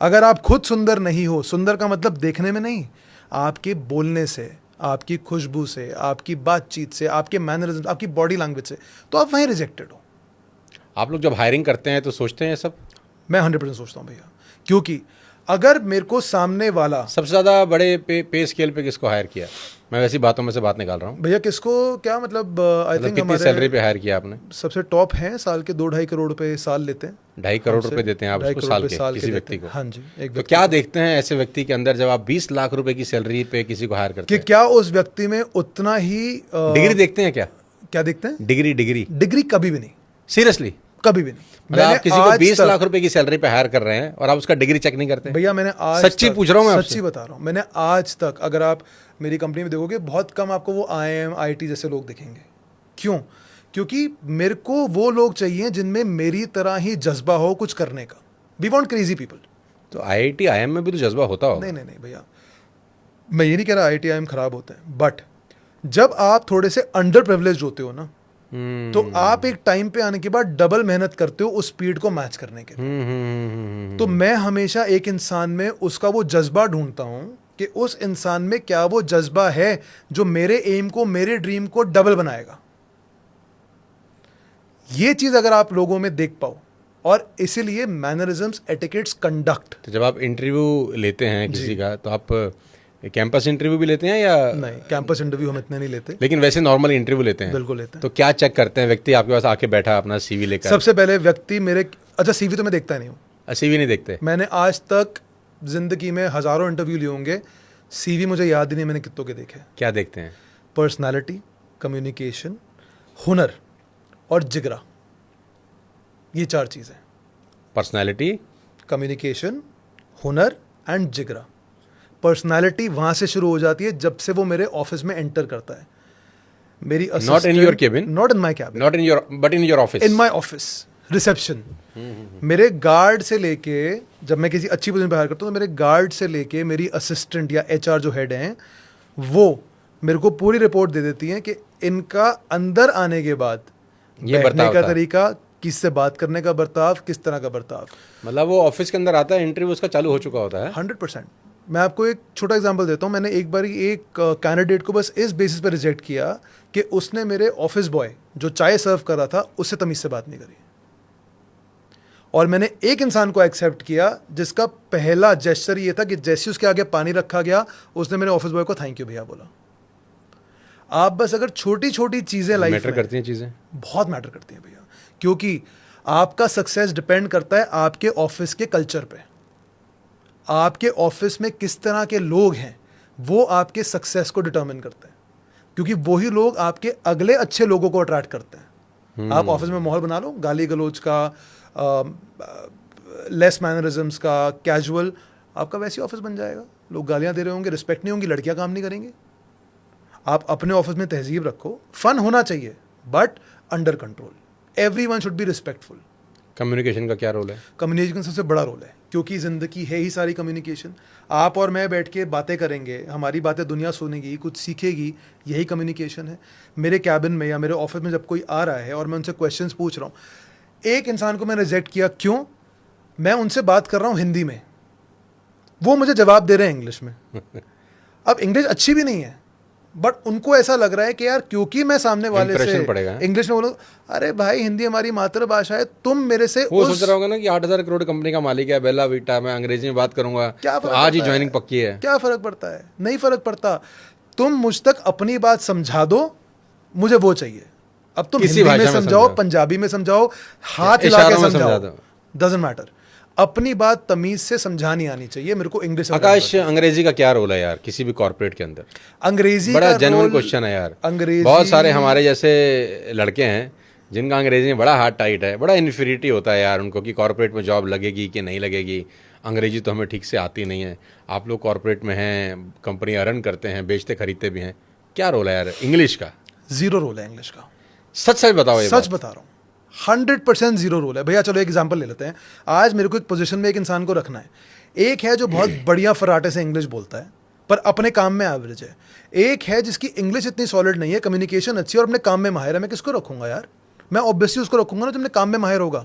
अगर आप खुद सुंदर नहीं हो, सुंदर का मतलब देखने में नहीं, आपके बोलने से, आपकी खुशबू से, आपकी बातचीत से, आपके मैनरिज्म, आपकी बॉडी लैंग्वेज से, तो आप वहीं रिजेक्टेड हो। आप लोग जब हायरिंग करते हैं तो सोचते हैं ये सब। मैं 100% सोचता हूँ भैया, क्योंकि अगर मेरे को सामने वाला, सबसे ज़्यादा बड़े पे स्केल पे किसको हायर किया? मैं वैसी बातों में से बात निकाल रहा हूँ। भैया किसको क्या मतलब, आई मतलब थिंक कितनी सैलरी हमारे पे हायर किया आपने? सबसे टॉप हैं, साल के 2-2.5 करोड़ रुपए साल लेते हैं। 2.5 करोड़ हमसे रुपए देते हैं आप 2.5 उसको करोड़ साल रुपए के किसी देते व्यक्ति हैं। को? हाँ जी, एक तो व्यक्ति क्या को। देखते हैं ऐसे व्यक्ति के अंदर जब आप 20 लाख रुपए की सैलरी पे किसी को हायर करते कि हैं? क्या उस व्यक्ति में उतना ही डिग्री देखते हैं क्या? क्या देखते हैं? डिग्री डिग्री कभी भी नहीं, सीरियसली? कभी भी नहीं। मतलब आप किसी को आज 20 तक- लाख रुपए की सैलरी पे हायर कर रहे हैं और आप उसका डिग्री चेक नहीं करते? भैया मैंने आज सच्ची तक- पूछ रहा हूं मैं आपसे। सच्ची बता रहा हूँ, मैंने आज तक, अगर आप मेरी कंपनी में देखोगे, बहुत कम आपको वो IIM IT जैसे लोग दिखेंगे। क्यों? क्योंकि मेरे को वो लोग चाहिए जिनमें मेरी तरह ही जज्बा हो कुछ करने का। We want crazy people. तो IIT IIM में भी तो जज्बा होता होगा। नहीं नहीं नहीं भैया, मैं ये नहीं कह रहा IIT IIM खराब होते हैं, बट जब आप थोड़े से अंडर प्रिविलेज्ड होते हो ना, तो आप एक टाइम पे आने के बाद डबल मेहनत करते हो उस स्पीड को मैच करने के लिए। तो मैं हमेशा एक इंसान में उसका वो जज्बा ढूंढता हूं कि उस इंसान में क्या वो जज्बा है जो मेरे एम को, मेरे ड्रीम को डबल बनाएगा। ये चीज अगर आप लोगों में देख पाओ, और इसीलिए मैनरिज्म्स, एटिकेट्स, कंडक्ट। तो जब आप इंटरव्यू लेते हैं किसी का तो आप कैंपस इंटरव्यू भी लेते हैं या नहीं, कैंपस इंटरव्यू हम इतने नहीं लेते, लेकिन वैसे नॉर्मल इंटरव्यू लेते हैं? बिल्कुल लेते हैं। तो क्या चेक करते हैं? व्यक्ति आपके पास आके बैठा अपना CV लेकर, सबसे पहले व्यक्ति मेरे, अच्छा CV तो मैं देखता नहीं हूँ। CV नहीं देखते? मैंने आज तक जिंदगी में हजारों इंटरव्यू लिए होंगे, CV मुझे याद ही नहीं मैंने कितनों के देखे। क्या देखते हैं? पर्सनालिटी, कम्युनिकेशन, हुनर और जिगरा, ये 4 चीज़ें। पर्सनैलिटी, कम्युनिकेशन, हुनर एंड जिगरा। पर्सनालिटी वहाँ से शुरू हो जाती है जब से वो मेरे ऑफिस में एंटर करता है। मेरी Not in your cabin? Not in my cabin, not in your but in your office? In my office reception. मेरे गार्ड से लेके, जब मैं किसी अच्छी पोजीशन पे हायर करता हूँ, तो मेरे गार्ड से लेके मेरी असिस्टेंट या HR जो हेड हैं, वो मेरे को पूरी रिपोर्ट दे देती हैं कि इनका अंदर आने के बाद ये बैठने बर्ताव का था। तरीका, किससे बात करने का बर्ताव, किस तरह का बर्ताव। मतलब वो ऑफिस के अंदर आता है, इंटरव्यू उसका चालू हो चुका होता है? 100%। मैं आपको एक छोटा एग्जांपल देता हूँ। मैंने एक बार एक कैंडिडेट को बस इस बेसिस पर रिजेक्ट किया कि उसने मेरे ऑफिस बॉय जो चाय सर्व कर रहा था उससे तमीज से बात नहीं करी, और मैंने एक इंसान को एक्सेप्ट किया जिसका पहला जेस्चर ये था कि जैसे उसके आगे पानी रखा गया, उसने मेरे ऑफिस बॉय को थैंक यू भैया बोला। आप बस अगर छोटी छोटी चीज़ें लाइफ मैटर में करती हैं चीज़ें। बहुत मैटर करती हैं भैया, क्योंकि आपका सक्सेस डिपेंड करता है आपके ऑफिस के कल्चर पे। आपके ऑफिस में किस तरह के लोग हैं वो आपके सक्सेस को डिटरमिन करते हैं, क्योंकि वही लोग आपके अगले अच्छे लोगों को अट्रैक्ट करते हैं। आप ऑफिस में माहौल बना लो गाली गलौज का, लेस मैनरिज्म्स का, कैजुअल, आपका वैसे ऑफिस बन जाएगा। लोग गालियां दे रहे होंगे, रिस्पेक्ट नहीं होंगी, लड़कियां काम नहीं करेंगी। आप अपने ऑफिस में तहजीब रखो, फन होना चाहिए but under control. Everyone should be respectful. Communication का क्या रोल है? कम्युनिकेशन सबसे बड़ा रोल है, क्योंकि ज़िंदगी है ही सारी कम्युनिकेशन। आप और मैं बैठ के बातें करेंगे, हमारी बातें दुनिया सुनेगी, कुछ सीखेगी, यही कम्युनिकेशन है। मेरे कैबिन में या मेरे ऑफिस में जब कोई आ रहा है और मैं उनसे क्वेश्चंस पूछ रहा हूँ, एक इंसान को मैंने रिजेक्ट किया, क्यों? मैं उनसे बात कर रहा हूँ हिंदी में, वो मुझे जवाब दे रहे हैं इंग्लिश में। अब इंग्लिश अच्छी भी नहीं है बट उनको ऐसा लग रहा है कि यार क्योंकि मैं सामने वाले से इंग्लिश में बोलूँ, अरे भाई हिंदी हमारी मातृभाषा है, तुम मेरे से वो सोच रहा होगा ना कि 8,000 करोड़ कंपनी का मालिक है बेला वीटा, मैं अंग्रेजी में बात करूंगा, क्या तो आज ही ज्वाइनिंग पक्की है। क्या फर्क पड़ता है? नहीं फर्क पड़ता। तुम मुझ तक अपनी बात समझा दो, मुझे वो चाहिए। अब तुम हिंदी में समझाओ, पंजाबी में समझाओ, हाथ हिला के समझाओ, डजंट मैटर। अपनी बात तमीज से समझानी आनी चाहिए। मेरे को इंग्लिश। आकाश, अंग्रेजी का क्या रोल है यार किसी भी कॉर्पोरेट के अंदर? अंग्रेजी बड़ा जेन्युइन क्वेश्चन है यार। अंग्रेजी, बहुत सारे हमारे जैसे लड़के हैं जिनका अंग्रेजी में बड़ा हार्ड टाइट है, बड़ा इन्फीरियरिटी होता है यार उनको कि कॉर्पोरेट में जॉब लगेगी कि नहीं लगेगी। अंग्रेजी तो हमें ठीक से आती नहीं है। आप लोग कॉर्पोरेट में हैं, कंपनी रन करते हैं, बेचते खरीदते भी हैं, क्या रोल है यार इंग्लिश का? जीरो रोल है इंग्लिश का। सच सच बताओ। सच बता रहा हूँ, 100% जीरो रोल है भैया। चलो एक एग्जांपल ले लेते हैं। आज मेरे को एक पोजीशन में एक इंसान को रखना है। एक है जो बहुत बढ़िया फराटे से इंग्लिश बोलता है पर अपने काम में एवरेज है। एक है जिसकी इंग्लिश इतनी सॉलिड नहीं है, कम्युनिकेशन अच्छी है और अपने काम में माहिर है। मैं किसको रखूंगा यार? मैं ऑब्वियसली उसको रखूंगा ना जो अपने काम में माहिर होगा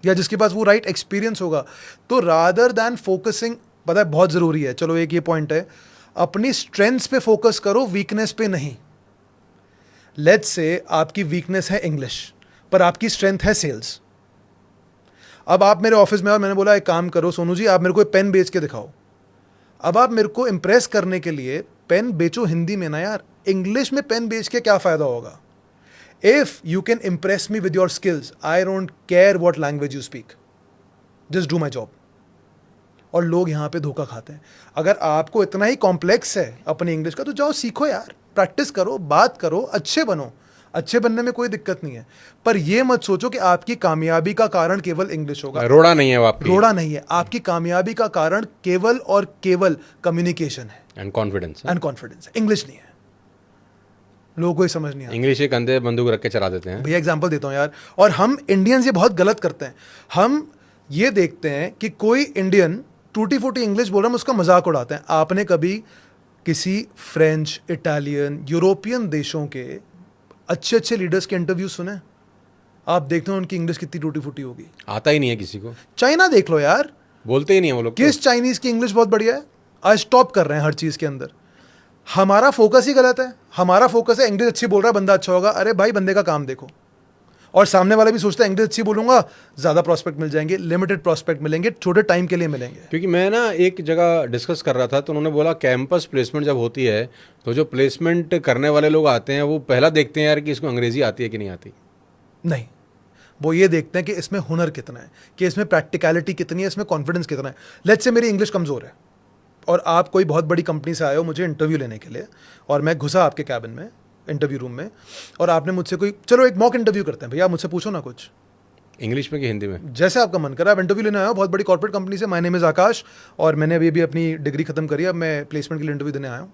या जिसके पास वो राइट एक्सपीरियंस होगा। तो रादर दैन फोकसिंग, पता है बहुत ज़रूरी है, चलो एक ये पॉइंट है, अपनी स्ट्रेंथ्स पे फोकस करो, वीकनेस पे नहीं। लेट्स से आपकी वीकनेस है इंग्लिश पर आपकी स्ट्रेंथ है सेल्स। अब आप मेरे ऑफिस में और मैंने बोला एक काम करो सोनू जी, आप मेरे को एक पेन बेच के दिखाओ। अब आप मेरे को इंप्रेस करने के लिए पेन बेचो हिंदी में ना यार, इंग्लिश में पेन बेच के क्या फ़ायदा होगा? If you can Impress me with your skills, I don't care what language you speak, just do my job. और लोग यहाँ पे धोखा खाते हैं। अगर आपको इतना ही कॉम्प्लेक्स है अपनी इंग्लिश का तो जाओ सीखो यार, प्रैक्टिस करो, बात करो, अच्छे बनो। अच्छे बनने में कोई दिक्कत नहीं है, पर ये मत सोचो कि आपकी कामयाबी का कारण केवल इंग्लिश होगा। रोड़ा नहीं है वो आपकी। रोड़ा नहीं है। आपकी कामयाबी का कारण केवल और केवल कम्युनिकेशन है एंड कॉन्फिडेंस। एंड कॉन्फिडेंस है, इंग्लिश नहीं है। लोगों को ही समझ नहीं आता। इंग्लिश एक अंधे बंदूक रख के चला देते हैं। भैया एग्जांपल देता हूँ यार, और हम इंडियंस ये बहुत गलत करते हैं। हम ये देखते हैं कि कोई इंडियन टूटी फूटी इंग्लिश बोल रहा है, हम उसका मजाक उड़ाते हैं। आपने कभी किसी फ्रेंच, इटालियन, यूरोपियन देशों के अच्छे अच्छे लीडर्स के इंटरव्यू सुने? आप देखते हो उनकी इंग्लिश कितनी टूटी फूटी होगी। आता ही नहीं है किसी को। चाइना देख लो यार, बोलते ही नहीं है वो लोग। किस चाइनीज की इंग्लिश बहुत बढ़िया है, आज स्टॉप कर रहे हैं हर चीज के अंदर। हमारा फोकस ही गलत है। हमारा फोकस है इंग्लिश अच्छी बोल रहा है बंदा अच्छा होगा। अरे भाई बंदे का काम देखो। और सामने वाला भी सोचता है इंग्लिश अच्छी बोलूंगा ज्यादा प्रॉस्पेक्ट मिल जाएंगे, लिमिटेड प्रॉस्पेक्ट मिलेंगे, छोटे टाइम के लिए मिलेंगे। क्योंकि मैं ना एक जगह डिस्कस कर रहा था तो उन्होंने बोला कैंपस प्लेसमेंट जब होती है तो जो प्लेसमेंट करने वाले लोग आते हैं वो पहला देखते हैं यार कि इसको अंग्रेजी आती है कि नहीं आती। नहीं, वो ये देखते हैं कि इसमें हुनर कितना है, कि इसमें प्रैक्टिकलिटी कितनी है, इसमें कॉन्फिडेंस कितना है। लेट्स से मेरी इंग्लिश कमज़ोर है और आप कोई बहुत बड़ी कंपनी से आए हो मुझे इंटरव्यू लेने के लिए, और मैं घुसा आपके कैबिन में, इंटरव्यू रूम में, और आपने मुझसे कोई, चलो एक मॉक इंटरव्यू करते हैं भैया, आप मुझसे पूछो ना कुछ, इंग्लिश में कि हिंदी में, जैसे आपका मन करा। आप इंटरव्यू लेने आए हो बहुत बड़ी कॉर्पोरेट कंपनी से, माय नेम इज़ आकाश, और मैंने अभी अपनी डिग्री खत्म करी, अब मैं प्लेसमेंट के लिए इंटरव्यू देने आया हूँ।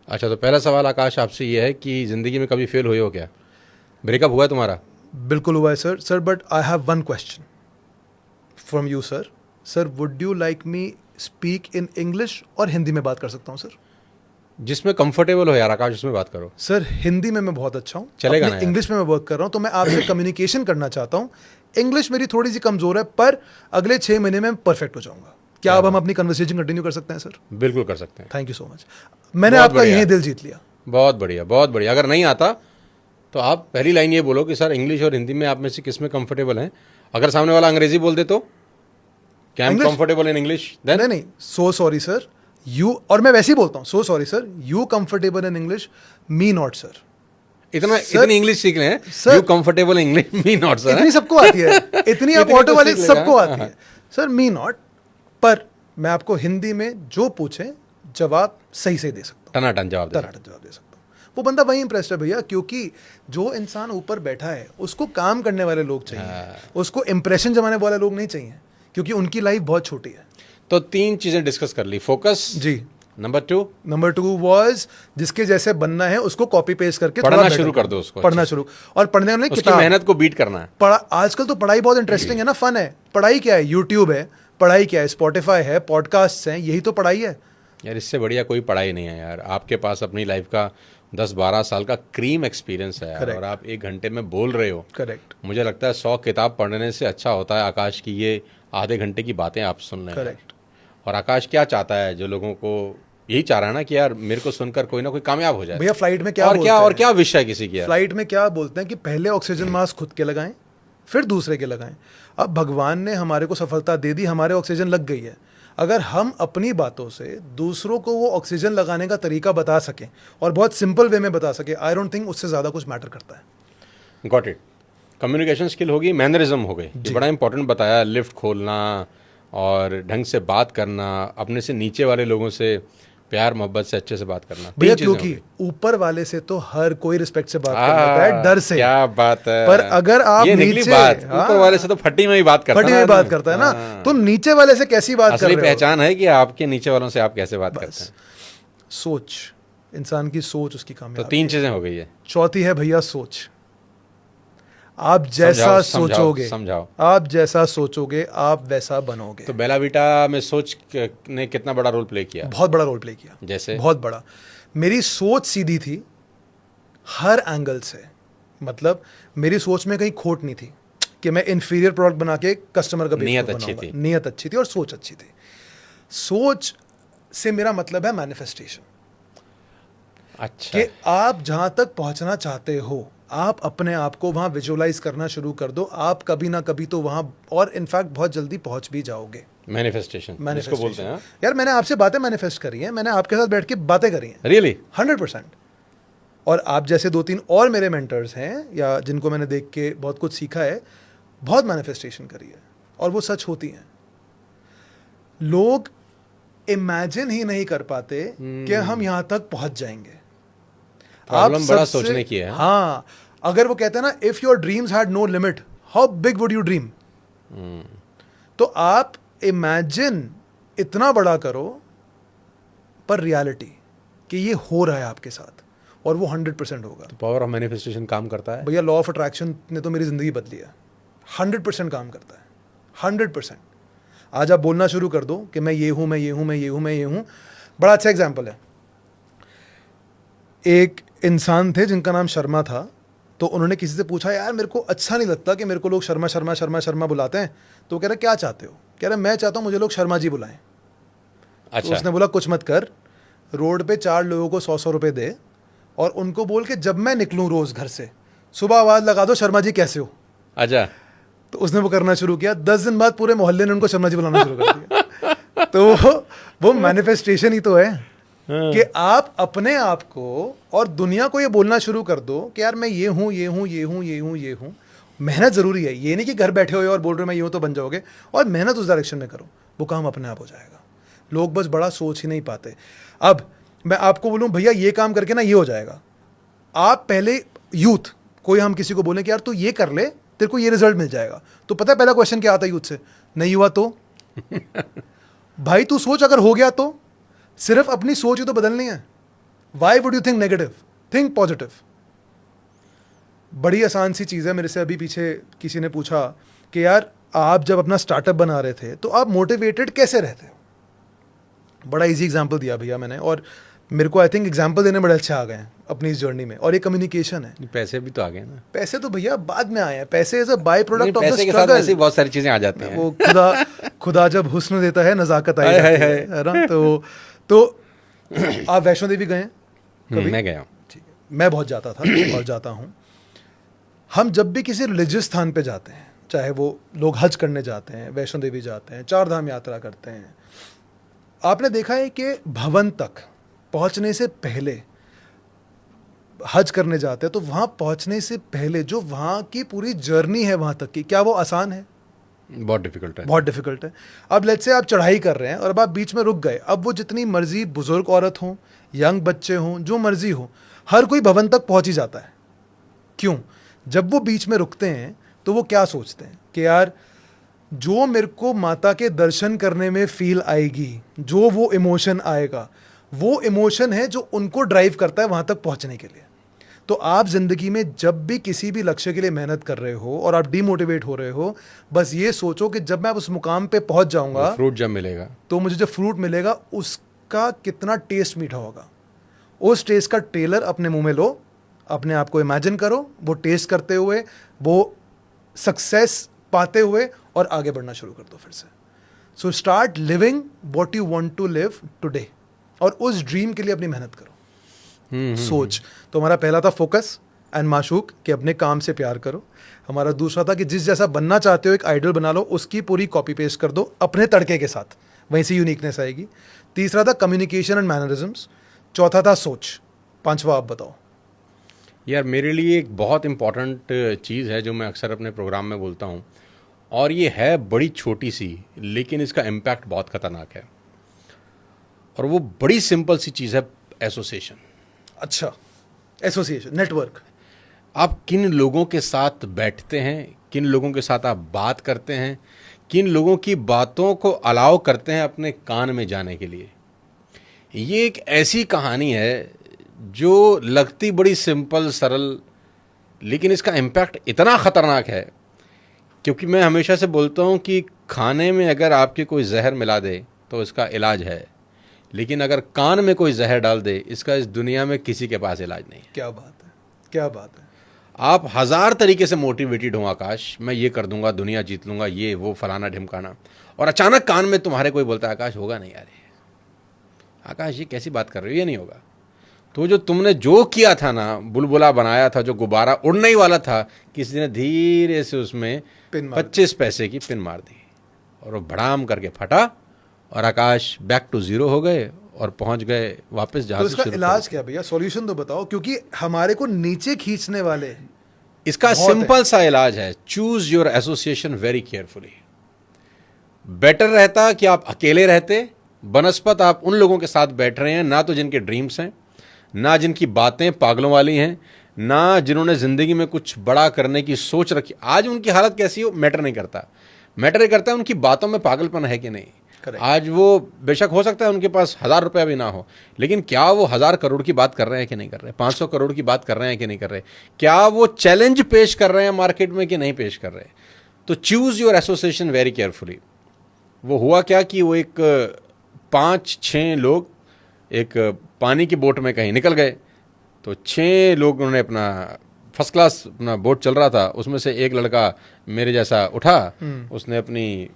अच्छा, तो पहला सवाल आकाश आपसे ये है कि ज़िंदगी में कभी फेल हुए हो क्या? ब्रेकअप हुआ है तुम्हारा? बिल्कुल हुआ है sir, but I have one question from you sir, would you like me speak in English, और हिंदी में बात कर सकता हूँ सर? जिसमें कंफर्टेबल हो यार आकाश, उसमें बात करो। सर हिंदी में मैं बहुत अच्छा हूँ, चलेगा ना? इंग्लिश में मैं वर्क कर रहा हूँ, तो मैं आपसे कम्युनिकेशन करना चाहता हूँ। इंग्लिश मेरी थोड़ी सी कमजोर है, पर अगले 6 महीने में परफेक्ट हो जाऊंगा। क्या अब हम अपनी कन्वर्सेशन कंटिन्यू कर सकते हैं सर? बिल्कुल कर सकते हैं। थैंक यू सो मच, मैंने आपका यही दिल जीत लिया। बहुत बढ़िया, बहुत बढ़िया। अगर नहीं आता तो आप पहली लाइन ये बोलो कि सर इंग्लिश और हिंदी में आप में से किस में कंफर्टेबल हैं। अगर सामने वाला अंग्रेजी बोल दे तो क्या I am comfortable in English? Then नहीं, सो सॉरी सर, यू, और मैं वैसे ही बोलता हूँ, so sorry sir, you comfortable in English, me not sir. इतनी इंग्लिश सीख रहे हैं, sir- you comfortable English, me not sir. इतनी सबको आती है, इतनी आप इतनी ऑटो तो वाले सीख लेगा। सबको आती हाँ। है सर, मी नॉट। पर मैं आपको हिंदी में जो पूछे जवाब सही से दे सकता हूँ, टनाटन जवाब दे। टनाटन जवाब दे सकता हूँ। वो बंदा वही इंप्रेस्ड है भैया, क्योंकि जो इंसान ऊपर बैठा है उसको काम करने वाले लोग चाहिए, उसको इंप्रेशन जमाने वाले लोग नहीं चाहिए, क्योंकि उनकी लाइफ बहुत छोटी है। तो 3 चीजें डिस्कस कर ली, फोकस जी। नंबर 2, नंबर 2 वाज जिसके जैसे बनना है उसको कॉपी पेस्ट करके पढ़ना थोड़ा better शुरू कर करना। दो उसको पढ़ना अच्छे शुरू, और पढ़ने में उसकी किताब मेहनत को बीट करना है। पढ़ा। आजकल तो पढ़ाई बहुत इंटरेस्टिंग है ना, फन है। पढ़ाई क्या है? यूट्यूब है। पढ़ाई क्या है? स्पॉटिफाई है, पॉडकास्ट हैं, यही तो पढ़ाई है। यार इससे बढ़िया कोई पढ़ाई नहीं है यार। आपके पास अपनी लाइफ का 10-12 साल का क्रीम एक्सपीरियंस है यार, Correct. और आप 1 घंटे में बोल रहे हो। करेक्ट, मुझे लगता है 100 किताब पढ़ने से अच्छा होता है आकाश की ये आधे घंटे की बातें आप सुन रहे हैं। करेक्ट। और आकाश क्या चाहता है, जो लोगों को यही चाह रहा है ना कि यार मेरे को सुनकर कोई ना कोई कामयाब हो जाए। भैया फ्लाइट में क्या और बोलते क्या हैं? और क्या विषय किसी की यार। फ्लाइट में क्या बोलते हैं कि पहले ऑक्सीजन मास्क खुद के लगाएं, फिर दूसरे के लगाएं। अब भगवान ने हमारे को सफलता दे दी, हमारे ऑक्सीजन लग गई है। अगर हम अपनी बातों से दूसरों को वो ऑक्सीजन लगाने का तरीका बता सकें और बहुत सिंपल वे में बता सकें, आई डोंट थिंक उससे ज़्यादा कुछ मैटर करता है। Got it. कम्युनिकेशन स्किल होगी, मैनरिज्म हो गई, ये बड़ा इंपॉर्टेंट बताया। लिफ्ट खोलना और ढंग से बात करना, अपने से नीचे वाले लोगों से प्यार मोहब्बत से अच्छे से बात करना। भैया 3 चीजें हो क्योंकि गई। ऊपर वाले से तो हर कोई रिस्पेक्ट से बात कर लेता है, डर से। क्या बात है। पर अगर आप ये निकली नीचे, बात, हाँ, ऊपर वाले से तो फटी में ही बात करता है फटी ना हुई बात आदमी। करता है ना, हाँ। तो नीचे वाले से कैसी बात कर असली रहे हो? पहचान है कि आपके नीचे वालों से आप कैसे बात करते हैं। सोच, इंसान की सोच उसकी तो कामयाबी। 3 चीजें हो गई है। चौथी है भैया सोच। आप जैसा समझाओ, सोचोगे, समझाओ। आप जैसा सोचोगे आप वैसा बनोगे। तो बेला विटा में सोच ने कितना बड़ा रोल प्ले किया? बहुत बड़ा रोल प्ले किया, जैसे बहुत बड़ा। मेरी सोच सीधी थी हर एंगल से। मतलब मेरी सोच में कहीं खोट नहीं थी कि मैं इन्फीरियर प्रोडक्ट बना के कस्टमर का नीयत बेवकूफ अच्छी बनाऊंगा। थी। नीयत अच्छी थी और सोच अच्छी थी। सोच से मेरा मतलब है मैनिफेस्टेशन, अच्छा कि आप जहां तक पहुंचना चाहते हो आप अपने आप को वहां विजुअलाइज करना शुरू कर दो। आप कभी ना कभी तो वहां, और इनफैक्ट बहुत जल्दी पहुंच भी जाओगे। मैनिफेस्टेशन जिसको बोलते हैं। यार मैंने आपसे बातें मैनिफेस्ट करी हैं, मैंने आपके साथ बैठ के बातें करी हैं रियली 100%। और आप जैसे 2-3 और मेरे मेंटर्स हैं या जिनको मैंने देख के बहुत कुछ सीखा है, बहुत मैनिफेस्टेशन करी है और वो सच होती हैं। लोग इमेजिन ही नहीं कर पाते कि हम यहां तक पहुंच जाएंगे। प्रॉब्लम बड़ा सबसे- सोचने की है। हाँ, अगर वो कहते हैं ना, if your dreams had no limit how big would you dream. तो आप इमेजिन इतना बड़ा करो, पर रियलिटी कि ये हो रहा है आपके साथ और वो 100% होगा। पावर ऑफ मैनिफेस्टेशन काम करता है। भैया लॉ ऑफ अट्रैक्शन ने तो मेरी ज़िंदगी बदली है। 100% काम करता है, 100%। आज आप बोलना शुरू कर दो कि मैं ये हूँ, मैं ये हूँ, मैं ये हूँ, मैं ये हूँ। बड़ा अच्छा एग्जाम्पल है। एक इंसान थे जिनका नाम शर्मा था, तो उन्होंने किसी से पूछा, यार मेरे को अच्छा नहीं लगता कि मेरे को लोग शर्मा शर्मा शर्मा शर्मा बुलाते हैं। तो वो कह रहे क्या चाहते हो? कह रहे मैं चाहता हूँ मुझे लोग शर्मा जी बुलाएं। तो अच्छा उसने बोला कुछ मत कर, रोड पे 4 लोगों को 100-100 रुपए दे और उनको बोल के जब मैं निकलूं रोज घर से सुबह आवाज लगा दो, शर्मा जी कैसे हो। अच्छा तो उसने वो करना शुरू किया। 10 दिन बाद पूरे मोहल्ले ने उनको शर्मा जी बुलाना शुरू कर दिया। तो वो मैनिफेस्टेशन ही तो है कि आप अपने आप को और दुनिया को ये बोलना शुरू कर दो कि यार मैं ये हूँ, ये हूँ, ये हूँ, ये हूँ, ये हूँ। मेहनत ज़रूरी है, ये नहीं कि घर बैठे हुए और बोल रहे हो मैं ये हूँ तो बन जाओगे। और मेहनत उस डायरेक्शन में करो, वो काम अपने आप हो जाएगा। लोग बस बड़ा सोच ही नहीं पाते। अब मैं आपको बोलूँ भैया ये काम करके ना ये हो जाएगा। आप पहले यूथ, कोई हम किसी को बोलें कि यार तू ये कर ले तेरे को ये रिजल्ट मिल जाएगा, तो पता है पहला क्वेश्चन क्या आता है यूथ से? नहीं हुआ तो? भाई तू सोच, अगर हो गया तो? सिर्फ अपनी सोच ही तो बदलनी है। Why would you think negative? Think positive. बड़ी आसान सी चीज़ है। मेरे से अभी पीछे किसी ने पूछा कि यार आप जब अपना स्टार्टअप बना रहे थे तो आप मोटिवेटेड कैसे रहते हो? बड़ा इजी एग्जांपल दिया भैया मैंने, और मेरे को आई थिंक एग्जांपल देने बड़े अच्छे आ गए हैं अपनी इस जर्नी में। और ये कम्युनिकेशन है। पैसे भी तो आ गए ना। पैसे तो भैया बाद में आए हैं। पैसे is a by product of the पैसे के साथ स्ट्रगल। ऐसी बहुत सारी चीजें आ जाती हैं। वो खुदा जब हुस्न देता है नजाकत आई हाय, जाती हाय, है ना। तो आप वैष्णो देवी गए हैं कभी? मैं गया हूँ। ठीक है, मैं बहुत जाता था और जाता हूँ। हम जब भी किसी रिलीजियस स्थान पे जाते हैं, चाहे वो लोग हज करने जाते हैं, वैष्णो देवी जाते हैं, 4 धाम यात्रा करते हैं, आपने देखा है कि भवन तक पहुंचने से पहले, हज करने जाते हैं तो वहां पहुंचने से पहले जो वहां की पूरी जर्नी है वहां तक की, क्या वो आसान है? बहुत डिफिकल्ट है। बहुत डिफिकल्ट है। अब लेट्स से आप चढ़ाई कर रहे हैं और अब आप बीच में रुक गए, अब वो जितनी मर्जी बुजुर्ग औरत हो, यंग बच्चे हों, जो मर्जी हो, हर कोई भवन तक पहुंच ही जाता है। क्यों? जब वो बीच में रुकते हैं तो वो क्या सोचते हैं कि यार जो मेरे को माता के दर्शन करने में फील आएगी, जो वो इमोशन आएगा, वो इमोशन है जो उनको ड्राइव करता है वहां तक पहुंचने के लिए। तो आप जिंदगी में जब भी किसी भी लक्ष्य के लिए मेहनत कर रहे हो और आप डीमोटिवेट हो रहे हो, बस ये सोचो कि जब मैं उस मुकाम पे पहुंच जाऊंगा, फ्रूट जब मिलेगा, तो मुझे जो फ्रूट मिलेगा उसका कितना टेस्ट मीठा होगा। उस टेस्ट का ट्रेलर अपने मुंह में लो, अपने आप को इमेजिन करो वो टेस्ट करते हुए, वो सक्सेस पाते हुए, और आगे बढ़ना शुरू कर दो फिर से। So start living what you want to live today, और उस ड्रीम के लिए अपनी मेहनत करो। सोच। तो हमारा पहला था फोकस एंड माशूक, कि अपने काम से प्यार करो। हमारा दूसरा था कि जिस जैसा बनना चाहते हो एक आइडल बना लो, उसकी पूरी कॉपी पेस्ट कर दो अपने तड़के के साथ, वहीं से यूनिकनेस आएगी। तीसरा था कम्युनिकेशन एंड मैनरिज्म्स। चौथा था सोच। पांचवा आप बताओ। यार मेरे लिए एक बहुत इम्पॉर्टेंट चीज़ है जो मैं अक्सर अपने प्रोग्राम में बोलता हूँ, और ये है बड़ी छोटी सी, लेकिन इसका इम्पैक्ट बहुत खतरनाक है। और वो बड़ी सिंपल सी चीज़ है, एसोसिएशन। अच्छा, एसोसिएशन, नेटवर्क। आप किन लोगों के साथ बैठते हैं, किन लोगों के साथ आप बात करते हैं, किन लोगों की बातों को अलाउ करते हैं अपने कान में जाने के लिए। ये एक ऐसी कहानी है जो लगती बड़ी सिंपल सरल, लेकिन इसका इम्पैक्ट इतना ख़तरनाक है। क्योंकि मैं हमेशा से बोलता हूँ कि खाने में अगर आपके कोई जहर मिला दे तो इसका इलाज है, लेकिन अगर कान में कोई जहर डाल दे, इसका इस दुनिया में किसी के पास इलाज नहीं है। क्या बात है, क्या बात है। आप हजार तरीके से मोटिवेटेड हो, आकाश मैं ये कर दूंगा, दुनिया जीत लूंगा, ये वो फलाना ढिमकाना, और अचानक कान में तुम्हारे कोई बोलता है आकाश होगा नहीं यार, आकाश ये कैसी बात कर रहे हो, ये नहीं होगा। तो जो तुमने जो किया था ना, बुलबुला बनाया था, जो गुब्बारा उड़ने ही वाला था, किसी ने धीरे से उसमें 25 पैसे की पिन मार दी और वो भड़ाम करके फटा, और आकाश बैक टू जीरो हो गए और पहुंच गए वापस जहां तो से इसका शुरू इलाज क्या भैया, सॉल्यूशन तो बताओ, क्योंकि हमारे को नीचे खींचने वाले। इसका सिंपल सा इलाज है, choose your association very carefully. Better रहता कि आप अकेले रहते, बनस्पत आप उन लोगों के साथ बैठ रहे हैं ना तो जिनके ड्रीम्स हैं, ना जिनकी बातें पागलों वाली हैं, ना जिन्होंने जिंदगी में कुछ बड़ा करने की सोच रखी। आज उनकी हालत कैसी हो मैटर नहीं करता, मैटर ये करता है उनकी बातों में पागलपन है कि नहीं। Correct. आज वो बेशक हो सकता है उनके पास 1000 रुपया भी ना हो, लेकिन क्या वो 1000 करोड़ की बात कर रहे हैं कि नहीं कर रहे, 500 करोड़ की बात कर रहे हैं कि नहीं कर रहे, क्या वो चैलेंज पेश कर रहे हैं मार्केट में कि नहीं पेश कर रहे। तो choose your association very carefully. वो हुआ क्या कि वो एक 5-6 लोग एक पानी की बोट में कहीं निकल गए, तो 6 लोग उन्होंने अपना फर्स्ट क्लास अपना बोट चल रहा था, उसमें से एक लड़का मेरे जैसा उठा, उसने अपनी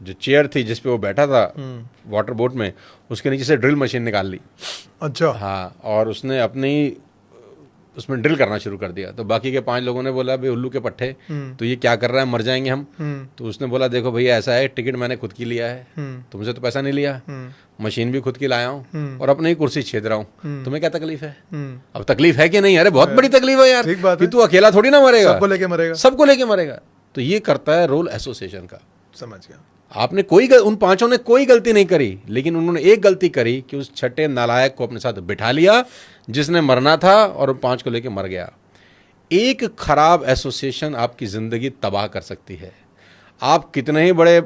जो चेयर थी जिस पे वो बैठा था वाटर बोट में, उसके नीचे से ड्रिल मशीन निकाल ली। अच्छा। हाँ, और उसने अपनी उसमें ड्रिल करना शुरू कर दिया। तो बाकी के 5 लोगों ने बोला भाई उल्लू के पट्टे, तो ये क्या कर रहा है, मर जाएंगे हम। तो उसने बोला देखो भैया ऐसा है, टिकट मैंने खुद की लिया है, तुमसे तो पैसा नहीं लिया, मशीन भी खुद की लाया हूँ और अपनी ही कुर्सी छेद रहा हूँ, तुम्हें क्या तकलीफ है। अब तकलीफ है कि नहीं, अरे बहुत बड़ी तकलीफ है यार, कि तू अकेला थोड़ी ना मरेगा, सबको लेके मरेगा, सबको लेके मरेगा। तो ये करता है रोल एसोसिएशन का। समझ गया। आपने उन 5 ने कोई गलती नहीं करी, लेकिन उन्होंने एक गलती करी कि उस छठे नालायक को अपने साथ बिठा लिया जिसने मरना था, और उन 5 को लेकर मर गया। एक खराब एसोसिएशन आपकी जिंदगी तबाह कर सकती है। आप कितने ही बड़े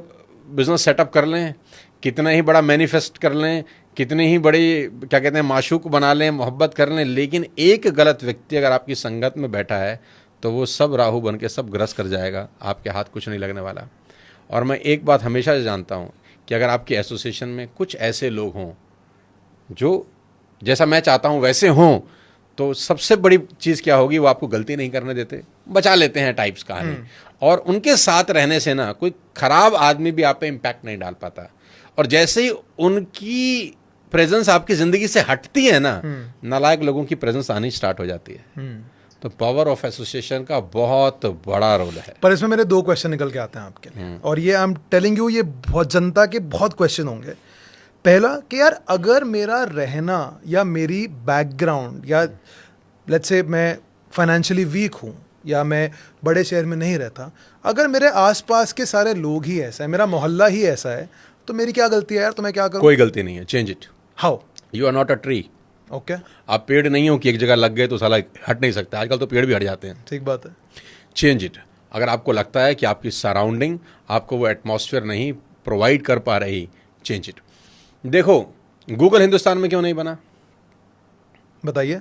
बिजनेस सेटअप कर लें, कितना ही बड़ा मैनिफेस्ट कर लें, कितनी ही बड़ी क्या कहते हैं माशूक बना लें, मोहब्बत कर लें, लेकिन एक गलत व्यक्ति अगर आपकी संगत में बैठा है तो वो सब राहु बन के सब ग्रस कर जाएगा, आपके हाथ कुछ नहीं लगने वाला। और मैं एक बात हमेशा से जानता हूँ कि अगर आपके एसोसिएशन में कुछ ऐसे लोग हों जो जैसा मैं चाहता हूँ वैसे हों, तो सबसे बड़ी चीज़ क्या होगी, वो आपको गलती नहीं करने देते, बचा लेते हैं टाइप्स कहानी। और उनके साथ रहने से ना कोई खराब आदमी भी आप पे इम्पैक्ट नहीं डाल पाता। और जैसे ही उनकी प्रेजेंस आपकी ज़िंदगी से हटती है ना, नालायक लोगों की प्रेजेंस आनी स्टार्ट हो जाती है। तो पावर ऑफ एसोसिएशन का बहुत बड़ा रोल है। पर इसमें मेरे 2 क्वेश्चन निकल के आते हैं आपके लिए, और ये आई एम टेलिंग यू, ये बहुत जनता के बहुत क्वेश्चन होंगे पहला कि यार अगर मेरा रहना या मेरी बैकग्राउंड या लेट्स से मैं फाइनेंशियली वीक हूँ या मैं बड़े शहर में नहीं रहता, अगर मेरे आसपास के सारे लोग ही ऐसा है, मेरा मोहल्ला ही ऐसा है, तो मेरी क्या गलती है यार, तो मैं क्या करूँ? कोई गलती नहीं है, change it. How? You are not a tree. Okay, आप पेड़ नहीं हो कि एक जगह लग गए तो साला हट नहीं सकते, आजकल तो पेड़ भी हट जाते हैं। ठीक बात है। Change it. अगर आपको लगता है कि आपकी सराउंडिंग आपको वो एटमॉस्फेयर नहीं प्रोवाइड कर पा रही, चेंज इट। देखो, गूगल हिंदुस्तान में क्यों नहीं बना? बताइए।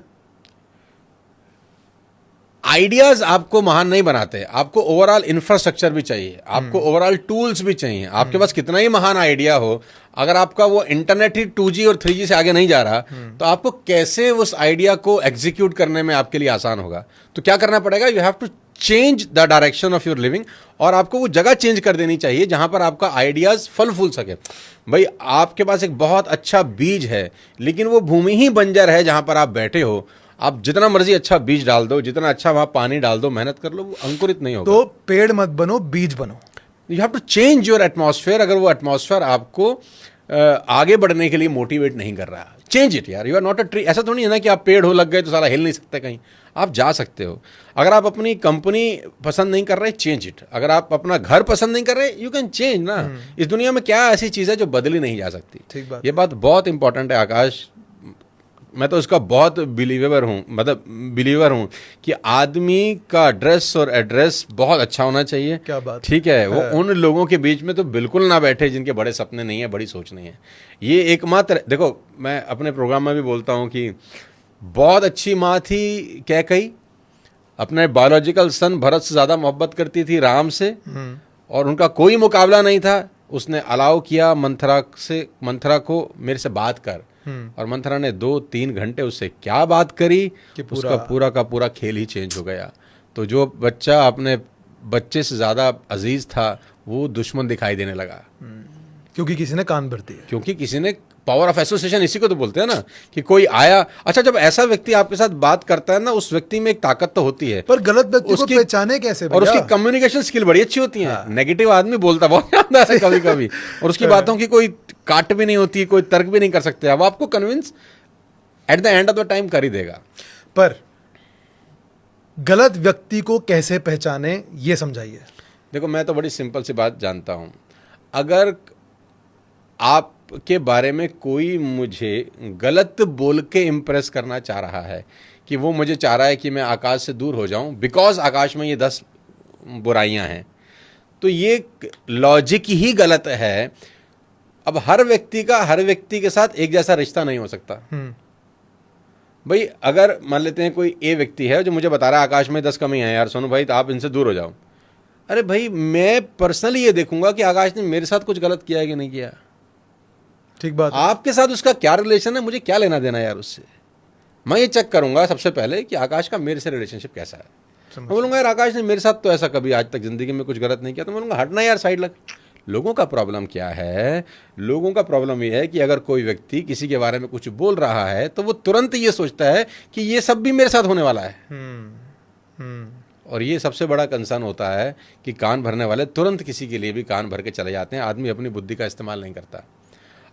आइडियाज आपको महान नहीं बनाते, आपको ओवरऑल इंफ्रास्ट्रक्चर भी चाहिए, आपको ओवरऑल टूल्स भी चाहिए। आपके पास कितना ही महान आइडिया हो, अगर आपका वो इंटरनेट ही 2G और 3G से आगे नहीं जा रहा, तो आपको कैसे उस आइडिया को एग्जीक्यूट करने में आपके लिए आसान होगा? तो क्या करना पड़ेगा? You have to change the direction of your living, और आपको वो जगह चेंज कर देनी चाहिए जहां पर आपका आइडियाज फल फूल सके। भाई, आपके पास एक बहुत अच्छा बीज है, लेकिन वो भूमि ही बंजर है जहां पर आप बैठे हो। आप जितना मर्जी अच्छा बीज डाल दो, जितना अच्छा वहां पानी डाल दो, मेहनत कर लो, वो अंकुरित नहीं होगा। तो पेड़ मत बनो, बीज बनो। You have to change your atmosphere. अगर वो एटमॉस्फेयर आपको आगे बढ़ने के लिए मोटिवेट नहीं कर रहा, चेंज इट यार। You are not a tree. ऐसा तो नहीं है ना कि आप पेड़ हो, लग गए तो सारा हिल नहीं सकते कहीं, आप जा सकते हो। अगर आप अपनी कंपनी पसंद नहीं कर रहे, चेंज इट। अगर आप अपना घर पसंद नहीं कर रहे, यू कैन चेंज ना। इस दुनिया में क्या ऐसी चीज़ है जो बदली नहीं जा सकती? ठीक बात। ये बात बहुत इंपॉर्टेंट है आकाश। मैं तो इसका बहुत बिलीवर हूँ कि आदमी का ड्रेस और एड्रेस बहुत अच्छा होना चाहिए। क्या बात। ठीक है, वो उन लोगों के बीच में तो बिल्कुल ना बैठे जिनके बड़े सपने नहीं है, बड़ी सोच नहीं है। ये एकमात्र, देखो, मैं अपने प्रोग्राम में भी बोलता हूँ कि बहुत अच्छी माँ थी कैकेयी, अपने बायोलॉजिकल सन भरत से ज़्यादा मोहब्बत करती थी राम से, और उनका कोई मुकाबला नहीं था। उसने अलाउ किया मंथरा को मेरे से बात कर, और मंथरा ने 2-3 घंटे उससे क्या बात करी कि उसका पूरा का पूरा खेल ही चेंज हो गया। तो जो बच्चा अपने बच्चे से ज़्यादा अजीज था, वो दुश्मन दिखाई देने लगा, क्योंकि किसी ने कान भर दिया, क्योंकि किसी ने पावर ऑफ एसोसिएशन, इसी को तो बोलते हैं ना, कि कोई आया। अच्छा, जब ऐसा व्यक्ति आपके साथ बात करता है ना, उस व्यक्ति में एक ताकत तो होती है, पर गलत व्यक्ति को पहचाने कैसे भैया? और उसकी कम्युनिकेशन स्किल बड़ी अच्छी होती है। नेगेटिव आदमी बोलता बहुत ज्यादा है कभी कभी, और उसकी बातों की कोई काट भी नहीं होती, कोई तर्क भी नहीं कर सकते। अब आपको convince eight the end of the time कर ही देगा। पर गलत व्यक्ति को कैसे पहचाने, ये समझाइए। देखो, मैं तो बड़ी सिंपल सी बात जानता हूं। अगर आपके बारे में कोई मुझे गलत बोल के इम्प्रेस करना चाह रहा है, कि वो मुझे चाह रहा है कि मैं आकाश से दूर हो जाऊं बिकॉज आकाश में ये 10 बुराइयां हैं, तो ये लॉजिक ही गलत है। अब हर व्यक्ति के साथ एक जैसा रिश्ता नहीं हो सकता। भाई, अगर मान लेते हैं कोई ए व्यक्ति है जो मुझे बता रहा है आकाश में 10 कमी है यार सोनू भाई, तो आप इनसे दूर हो जाओ। अरे भाई, मैं पर्सनली ये देखूंगा कि आकाश ने मेरे साथ कुछ गलत किया है कि नहीं किया। ठीक बात। आपके साथ उसका क्या रिलेशन है, मुझे क्या लेना देना यार उससे। मैं ये चेक करूंगा सबसे पहले कि आकाश का मेरे से रिलेशनशिप कैसा है। मैं बोलूंगा यार आकाश ने मेरे साथ तो ऐसा कभी आज तक जिंदगी में कुछ गलत नहीं किया, तो मैं बोलूंगा हटना यार, साइड लग। लोगों का प्रॉब्लम क्या है? लोगों का प्रॉब्लम ये है कि अगर कोई व्यक्ति किसी के बारे में कुछ बोल रहा है, तो वो तुरंत ये सोचता है कि ये सब भी मेरे साथ होने वाला है। और ये सबसे बड़ा कंसर्न होता है कि कान भरने वाले तुरंत किसी के लिए भी कान भर के चले जाते हैं। आदमी अपनी बुद्धि का इस्तेमाल नहीं करता।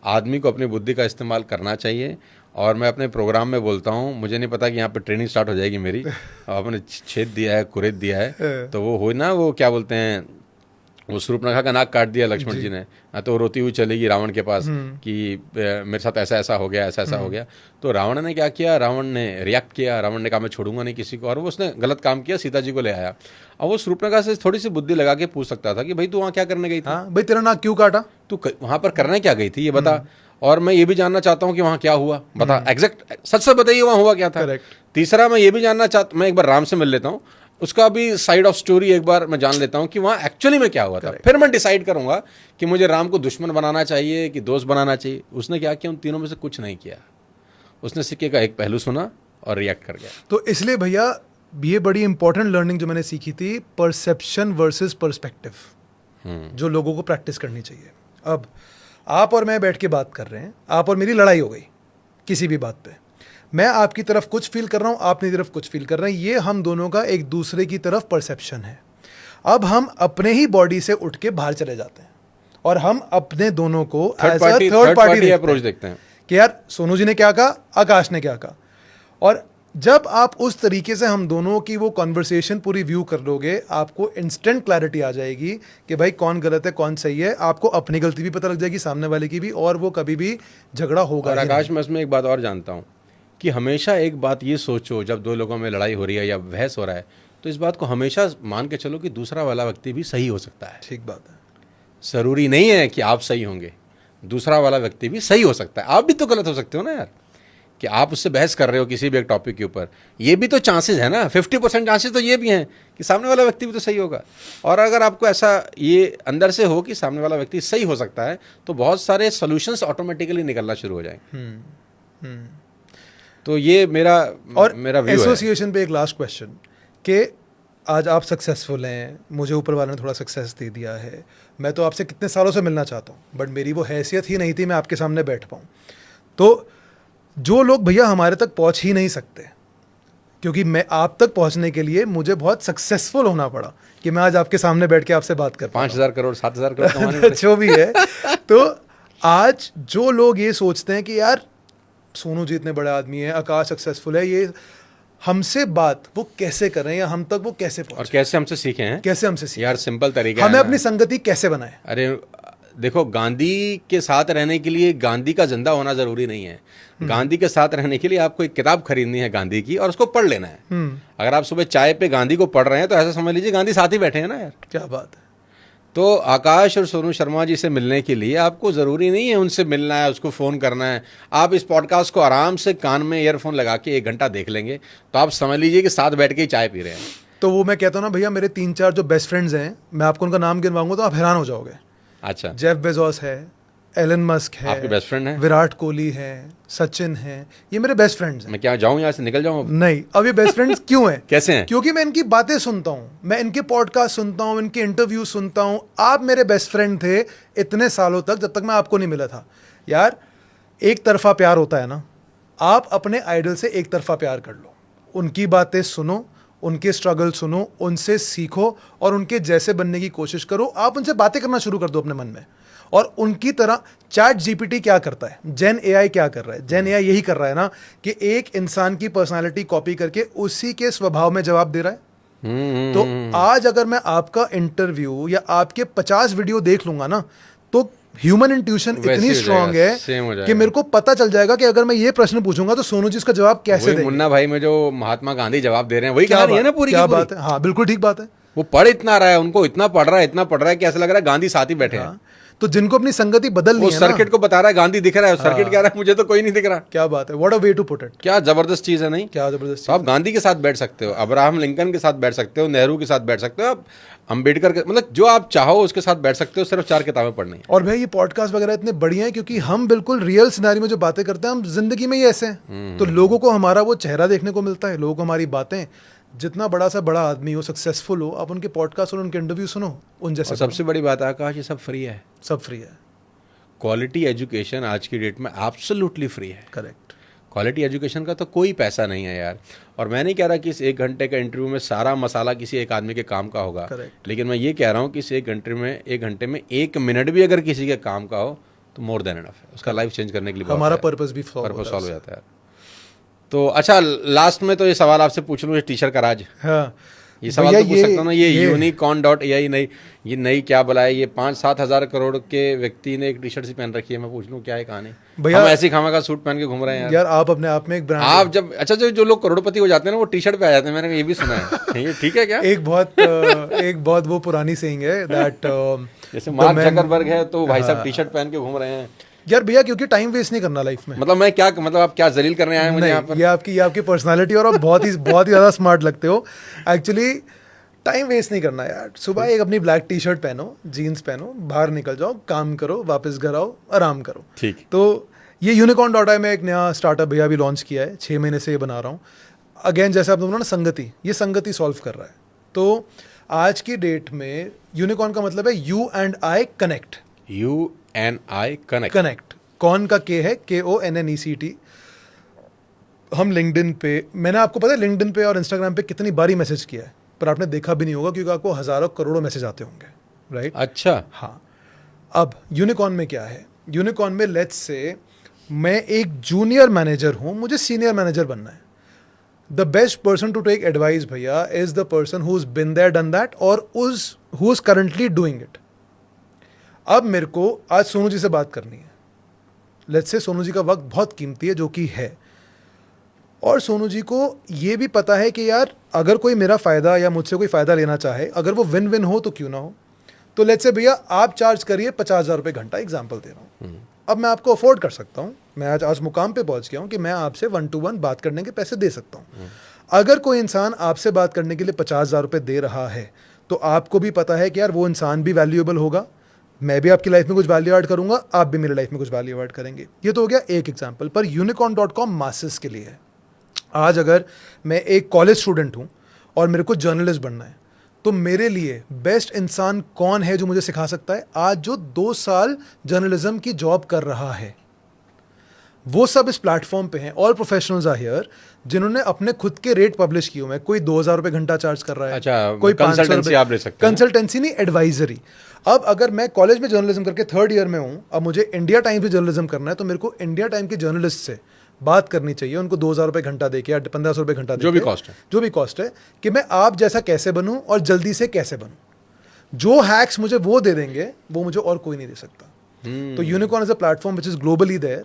आदमी को अपनी बुद्धि का इस्तेमाल करना चाहिए। और मैं अपने प्रोग्राम में बोलता हूँ, मुझे नहीं पता कि यहाँ पे ट्रेनिंग स्टार्ट हो जाएगी मेरी। आपने छेद दिया है, कुरेद दिया है, तो वो हो ना, वो क्या बोलते हैं, वो शूर्पणखा का नाक काट दिया लक्ष्मण जी ने, तो रोती हुई चलेगी रावण के पास कि मेरे साथ ऐसा ऐसा हो गया, ऐसा ऐसा हो गया। तो रावण ने क्या किया? रावण ने रिएक्ट किया। रावण ने कहा मैं छोड़ूंगा नहीं किसी को, और वो उसने गलत काम किया, सीता जी को ले आया। अब वो शूर्पणखा से थोड़ी सी बुद्धि लगा के पूछ सकता था कि भाई तू वहाँ क्या करने गई थी? भाई तेरा नाक क्यों काटा? तू वहाँ पर करने क्या गई थी, ये बता। और मैं ये भी जानना चाहता हूँ कि वहाँ क्या हुआ, बता, एग्जैक्ट सच बताइए वहाँ हुआ क्या था। तीसरा, मैं ये भी जानना चाहता, मैं एक बार राम से मिल लेता हूँ, उसका भी साइड ऑफ स्टोरी एक बार मैं जान लेता हूँ कि वहाँ एक्चुअली में क्या हुआ था। फिर मैं डिसाइड करूंगा कि मुझे राम को दुश्मन बनाना चाहिए कि दोस्त बनाना चाहिए। उसने क्या किया? उन तीनों में से कुछ नहीं किया। उसने सिक्के का एक पहलू सुना और रिएक्ट कर गया। तो इसलिए भैया, ये बड़ी इंपॉर्टेंट लर्निंग जो मैंने सीखी थी, परसेप्शन वर्सेस पर्सपेक्टिव, जो लोगों को प्रैक्टिस करनी चाहिए। अब आप और मैं बैठ के बात कर रहे हैं, आप और मेरी लड़ाई हो गई किसी भी बात पे, मैं आपकी तरफ कुछ फील कर रहा हूँ, आप मेरी तरफ कुछ फील कर रहे हैं, ये हम दोनों का एक दूसरे की तरफ परसेप्शन है। अब हम अपने ही बॉडी से उठ के बाहर चले जाते हैं और हम अपने दोनों को third as a party third party approach देखते हैं कि यार सोनू जी ने क्या कहा, आकाश ने क्या कहा। और जब आप उस तरीके से हम दोनों की वो कॉन्वर्सेशन पूरी व्यू कर लोगे, आपको इंस्टेंट क्लैरिटी आ जाएगी कि भाई कौन गलत है कौन सही है। आपको अपनी गलती भी पता लग जाएगी, सामने वाले की भी, और वो कभी भी झगड़ा होगा और ही आकाश नहीं। मैं इसमें एक बात और जानता हूँ कि हमेशा एक बात ये सोचो, जब दो लोगों में लड़ाई हो रही है या बहस हो रहा है, तो इस बात को हमेशा मान के चलो कि दूसरा वाला व्यक्ति भी सही हो सकता है। ठीक बात है। जरूरी नहीं है कि आप सही होंगे, दूसरा वाला व्यक्ति भी सही हो सकता है। आप भी तो गलत हो सकते हो ना यार, कि आप उससे बहस कर रहे हो किसी भी एक टॉपिक के ऊपर, ये भी तो चांसेस है ना, 50% चांसेस तो ये भी हैं कि सामने वाला व्यक्ति भी तो सही होगा। और अगर आपको ऐसा ये अंदर से हो कि सामने वाला व्यक्ति सही हो सकता है, तो बहुत सारे सॉल्यूशंस ऑटोमेटिकली निकलना शुरू हो जाएंगे। तो ये मेरा व्यू है। एसोसिएशन पे एक लास्ट क्वेश्चन कि आज आप सक्सेसफुल हैं, मुझे ऊपर वाले ने थोड़ा सक्सेस दे दिया है, मैं तो आपसे कितने सालों से मिलना चाहता हूँ, बट मेरी वो हैसियत ही नहीं थी मैं आपके सामने बैठ पाऊँ। तो जो लोग भैया हमारे तक पहुँच ही नहीं सकते, क्योंकि मैं आप तक पहुँचने के लिए मुझे बहुत सक्सेसफुल होना पड़ा कि मैं आज आपके सामने बैठ के आपसे बात कर 5,000 करोड़ 7,000 करोड़ कमाने में जो भी है। तो आज जो लोग ये सोचते हैं कि यार सोनू जी इतने बड़े आदमी है, आकाश सक्सेसफुल है, ये हमसे बात वो कैसे कर रहे हैं या हम तक वो कैसे और पहुंचे, कैसे हमसे सीखे हैं, कैसे हमसे सीखे, यार सिंपल तरीका हमें है अपनी ना। संगति कैसे बनाए। अरे देखो, गांधी के साथ रहने के लिए गांधी का जिंदा होना जरूरी नहीं है। गांधी के साथ रहने के लिए आपको एक किताब खरीदनी है गांधी की और उसको पढ़ लेना है। अगर आप सुबह चाय पे गांधी को पढ़ रहे हैं तो ऐसा समझ लीजिए गांधी साथ ही बैठे हैं ना यार। क्या बात है। तो आकाश और सोनू शर्मा जी से मिलने के लिए आपको ज़रूरी नहीं है उनसे मिलना है, उसको फ़ोन करना है। आप इस पॉडकास्ट को आराम से कान में ईयरफोन लगा के 1 घंटा देख लेंगे तो आप समझ लीजिए कि साथ बैठ के ही चाय पी रहे हैं। तो वो मैं कहता हूँ ना भैया, मेरे 3-4 जो बेस्ट फ्रेंड्स हैं, मैं आपको उनका नाम गिनवाऊंगा तो आप हैरान हो जाओगे। अच्छा, जेफ बेजोस है, एलन मस्क है, आपके बेस्ट फ्रेंड हैं? विराट कोहली है, सचिन है, ये मेरे बेस्ट फ्रेंड्स हैं। मैं क्या जाऊँ यहाँ से, निकल जाऊँ? नहीं, अब ये बेस्ट फ्रेंड्स क्यों हैं? कैसे हैं? क्योंकि मैं इनकी बातें सुनता हूँ, मैं इनके पॉडकास्ट सुनता हूँ, इनके इंटरव्यू सुनता हूँ। आप मेरे बेस्ट फ्रेंड थे इतने सालों तक, जब तक मैं आपको नहीं मिला था। यार एक तरफा प्यार होता है ना, आप अपने आइडल से एक तरफा प्यार कर लो, उनकी बातें सुनो, उनके स्ट्रगल सुनो, उनसे सीखो और उनके जैसे बनने की कोशिश करो। आप उनसे बातें करना शुरू कर दो अपने मन में, और उनकी तरह चैट जीपीटी क्या करता है, जेन एआई क्या कर रहा है, जेन एआई यही कर रहा है ना कि एक इंसान की पर्सनालिटी कॉपी करके उसी के स्वभाव में जवाब दे रहा है। तो आज अगर मैं आपका इंटरव्यू या आपके 50 वीडियो देख लूंगा ना, तो ह्यूमन इंट्यूशन इतनी स्ट्रांग है कि मेरे को पता चल जाएगा कि अगर मैं ये प्रश्न पूछूंगा तो सोनू जी इसका जवाब कैसे देंगे। मुन्ना भाई में जो महात्मा गांधी जवाब दे रहे हैं वही कहानी है ना पूरी। क्या बात है। हाँ बिल्कुल ठीक बात है। वो पढ़ इतना रहा है, उनको इतना पढ़ रहा है कि ऐसा लग रहा है गांधी साथ ही बैठे हैं। तो जिनको अपनी संगति बदलनी वो है ना, सर्किट को बता रहा है गांधी दिख रहा है, सर्किट कह रहा है मुझे तो कोई नहीं दिख रहा। क्या बात है, what a way to put it. क्या जबरदस्त चीज है, नहीं? क्या जबरदस्त। तो आप गांधी के साथ बैठ सकते हो, अब्राहम लिंकन के साथ बैठ सकते हो, नेहरू के साथ बैठ सकते हो, आप अंबेडकर के, मतलब जो आप चाहो उसके साथ बैठ सकते हो। सिर्फ 4 किताबें पढ़नी है। और भाई ये पॉडकास्ट वगैरह इतने बढ़िया हैं क्योंकि हम बिल्कुल रियल सिनेरियो में जो बातें करते हैं हम जिंदगी में ही ऐसे हैं। तो लोगों को हमारा वो चेहरा देखने को मिलता है, लोगों को हमारी बातें, जितना बड़ा सा बड़ा आदमी हो, सक्सेसफुल हो, आप उनके पॉडकास्ट और उनके इंटरव्यू सुनो, उन जैसे। सबसे बड़ी बात है आकाश, ये सब फ्री है, सब फ्री है। क्वालिटी एजुकेशन आज की डेट में एब्सोल्युटली फ्री है। करेक्ट। क्वालिटी एजुकेशन का तो कोई पैसा नहीं है यार। और मैं नहीं कह रहा कि इस 1 घंटे का इंटरव्यू में सारा मसाला किसी एक आदमी के काम का होगा। Correct. लेकिन मैं ये कह रहा हूँ कि इस 1 घंटे में 1 मिनट भी अगर किसी के काम का हो तो मोर देन इनफ है, उसका लाइफ चेंज करने के लिए हमारा पर्पस भी सॉल्व हो जाता है। तो अच्छा, लास्ट में तो ये सवाल आपसे पूछ लूँ, टी शर्ट का राज। हाँ ये सवाल तो पूछ सकता हूँ ना, ये unicorn.ai नई क्या बोला है, ये 5-7 हज़ार करोड़ के व्यक्ति ने एक टी शर्ट सी पहन रखी है। मैं पूछ लूँ क्या है कहानी? भैया हम ऐसी खामा का सूट पहन के घूम रहे हैं यार। आप अपने आप में एक ब्रांड। आप जब अच्छा जो लोग करोड़पति हो जाते हैं ना वो टी शर्ट पे आ जाते हैं, मैंने ये भी सुना है। ये ठीक है क्या? एक बहुत वो पुरानी सेइंग है दैट जैसे मार्क जकरबर्ग है तो भाई साहब टी शर्ट पहन के घूम रहे हैं। यार भैया क्योंकि टाइम वेस्ट नहीं करना लाइफ में। मतलब मैं क्या, मतलब आप क्या जलील करने आए हैं मुझे यहाँ पर? ये आपकी पर्सनालिटी और आप बहुत ही ज़्यादा स्मार्ट लगते हो। एक्चुअली टाइम वेस्ट नहीं करना यार। सुबह एक अपनी ब्लैक टी शर्ट पहनो, जीन्स पहनो, बाहर निकल जाओ, काम करो, वापस घर आओ, आराम करो। ठीक। तो ये unicorn.ai में एक नया स्टार्टअप भैया अभी लॉन्च किया है, 6 महीने से ये बना रहा हूँ। अगेन जैसे आप बोलो ना संगति, ये संगति सॉल्व कर रहा है। तो आज की डेट में यूनिकॉर्न का मतलब है you and I connect. You and I connect. Connect, कौन का के है, KONNECT। हम लिंक्डइन पे, मैंने आपको पता है लिंक्डइन पे और इंस्टाग्राम पे कितनी बारी मैसेज किया है, पर आपने देखा भी नहीं होगा क्योंकि आपको हज़ारों करोड़ों मैसेज आते होंगे, राइट? अच्छा। हाँ, अब यूनिकॉर्न में क्या है, यूनिकॉर्न में लेट्स से मैं एक जूनियर मैनेजर हूँ, मुझे सीनियर मैनेजर बनना है। The best person to take advice भैया is the person who is been there done that और who is currently doing it. अब मेरे को आज सोनू जी से बात करनी है, लेट्स से सोनू जी का वक्त बहुत कीमती है जो कि है, और सोनू जी को ये भी पता है कि यार अगर कोई मेरा फ़ायदा या मुझसे कोई फ़ायदा लेना चाहे, अगर वो विन विन हो तो क्यों ना हो। तो लेट्स से भैया आप चार्ज करिए 50,000 रुपये घंटा, एग्जाम्पल दे रहा हूँ। अब मैं आपको अफोर्ड कर सकता हूँ, मैं आज मुकाम पे पहुँच गया हूँ कि मैं आपसे 1-to-1 बात करने के पैसे दे सकता हूँ। अगर कोई इंसान आपसे बात करने के लिए 50,000 रुपये दे रहा है तो आपको भी पता है कि यार वो इंसान भी वैल्यूएबल होगा, मैं भी आपकी लाइफ में कुछ वैल्यू ऐड करूंगा, आप भी मेरी लाइफ में कुछ वैल्यू ऐड करेंगे। ये तो हो गया एक एग्जाम्पल, पर unicorn.com मासेस के लिए है। आज अगर मैं एक कॉलेज स्टूडेंट हूँ और मेरे को जर्नलिस्ट बनना है, तो मेरे लिए बेस्ट इंसान कौन है जो मुझे सिखा सकता है? आज जो 2 साल जर्नलिज्म की जॉब कर रहा है, वो सब इस प्लेटफॉर्म पे हैं। ऑल प्रोफेशनल्स आर हियर जिन्होंने अपने खुद के रेट पब्लिश किए हुए हैं। कोई 2,000 रुपये घंटा चार्ज कर रहा है, अच्छा, कोई 500 कंसल्टेंसी आप ले सकते हैं। कंसल्टेंसी नहीं, एडवाइजरी। अब अगर मैं कॉलेज में जर्नलिज्म करके 3rd ईयर में हूँ, अब मुझे इंडिया टाइम्स में जर्नलिज्म करना है, तो मेरे को इंडिया टाइम के जर्नलिस्ट से बात करनी चाहिए, उनको 2,000 रुपये घंटा देके या 1,500 रुपये घंटा जो भी कॉस्ट है, जो भी कॉस्ट है, कि मैं आप जैसा कैसे बनूं और जल्दी से कैसे बनूं। जो हैक्स मुझे वो दे देंगे, वो मुझे और कोई नहीं दे सकता। तो unicorn is a platform which is globally there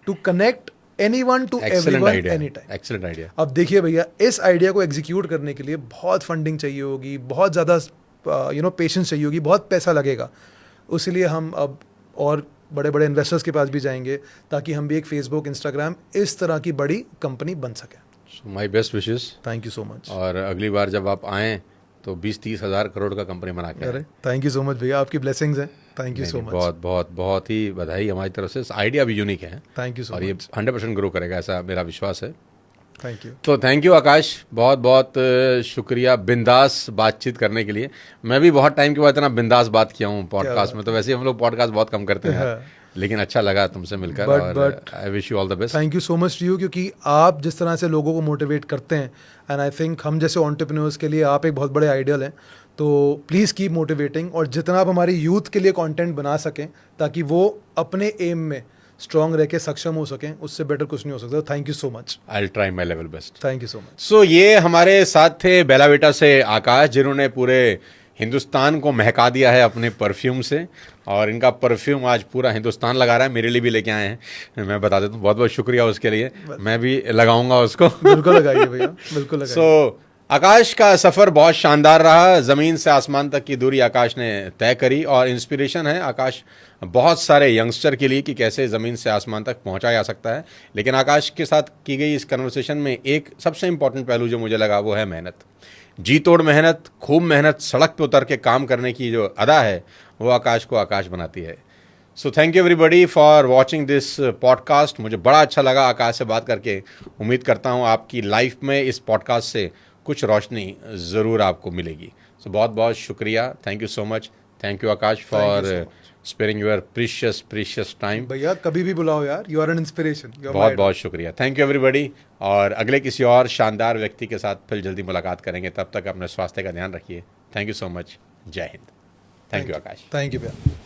to connect anyone to everyone any time. Excellent idea. अब देखिए भैया, इस आइडिया को एग्जीक्यूट करने के लिए बहुत फंडिंग चाहिए होगी, बहुत ज़्यादा पेशेंस चाहिए होगी, बहुत पैसा लगेगा। उसीलिए हम अब और बड़े बड़े इन्वेस्टर्स के पास भी जाएंगे ताकि हम भी एक फेसबुक, इंस्टाग्राम, इस तरह की बड़ी कंपनी बन सकें। My best wishes. Thank you so much. और अगली बार जब आप आएँ तो 20-30 हज़ार करोड़ का कंपनी बना के अरे थैंक यू सो मच भैया, आपकी ब्लेसिंग्स हैं। Thank you so much. बहुत बहुत बहुत ही बधाई हमारी तरफ से। आइडिया भी यूनिक है थैंक यू सो और ये मच। 100% ग्रो करेगा, ऐसा मेरा विश्वास है। Thank you. तो थैंक यू आकाश, बहुत बहुत शुक्रिया बिंदास बातचीत करने के लिए। मैं भी बहुत टाइम के बाद इतना बिंदास बात किया हूँ पॉडकास्ट में, तो वैसे ही हम लोग पॉडकास्ट बहुत कम करते हैं, लेकिन अच्छा लगा तुमसे मिलकर। और I wish you all the best. Thank you so much to you, क्योंकि आप जिस तरह से लोगों को मोटिवेट करते हैं, एंड आई थिंक हम जैसे एंटरप्रेन्योर्स के लिए आप एक बहुत बड़े आइडियल हैं। तो प्लीज़ कीप मोटिवेटिंग, और जितना आप हमारी यूथ के लिए कंटेंट बना सकें ताकि वो अपने एम में स्ट्रांग रह के सक्षम हो सकें, उससे बेटर कुछ नहीं हो सकता। Thank you so much. I will try my level best. Thank you so much. So ये हमारे साथ थे बेला बेटा से आकाश, जिन्होंने पूरे हिंदुस्तान को महका दिया है अपने परफ्यूम से, और इनका परफ्यूम आज पूरा हिंदुस्तान लगा रहा है। मेरे लिए भी लेके आए हैं, मैं बता देता हूँ। बहुत बहुत शुक्रिया उसके लिए, मैं भी लगाऊंगा उसको। बिल्कुल लगाइए भैया, बिल्कुल लगाइए। सो आकाश का सफ़र बहुत शानदार रहा। ज़मीन से आसमान तक की दूरी आकाश ने तय करी, और इंस्पिरेशन है आकाश बहुत सारे यंगस्टर के लिए कि कैसे ज़मीन से आसमान तक पहुंचा जा सकता है। लेकिन आकाश के साथ की गई इस कन्वर्सेशन में एक सबसे इम्पॉर्टेंट पहलू जो मुझे लगा वो है मेहनत। जी तोड़ मेहनत, खूब मेहनत, सड़क पे उतर के काम करने की जो अदा है वो आकाश को आकाश बनाती है। So thank you everybody for watching this podcast. मुझे बड़ा अच्छा लगा आकाश से बात करके। उम्मीद करता हूँ आपकी लाइफ में इस पॉडकास्ट से कुछ रोशनी ज़रूर आपको मिलेगी। सो बहुत बहुत शुक्रिया। Thank you so much. Thank you Akash for sparing your precious time. भैया कभी भी बुलाओ यार, यू आर एन इंस्पिरेशन। बहुत बहुत शुक्रिया। थैंक यू एवरीबडी, और अगले किसी और शानदार व्यक्ति के साथ फिर जल्दी मुलाकात करेंगे। तब तक अपने स्वास्थ्य का ध्यान रखिए। Thank you so much. जय हिंद। Thank you Akash. Thank you भैया।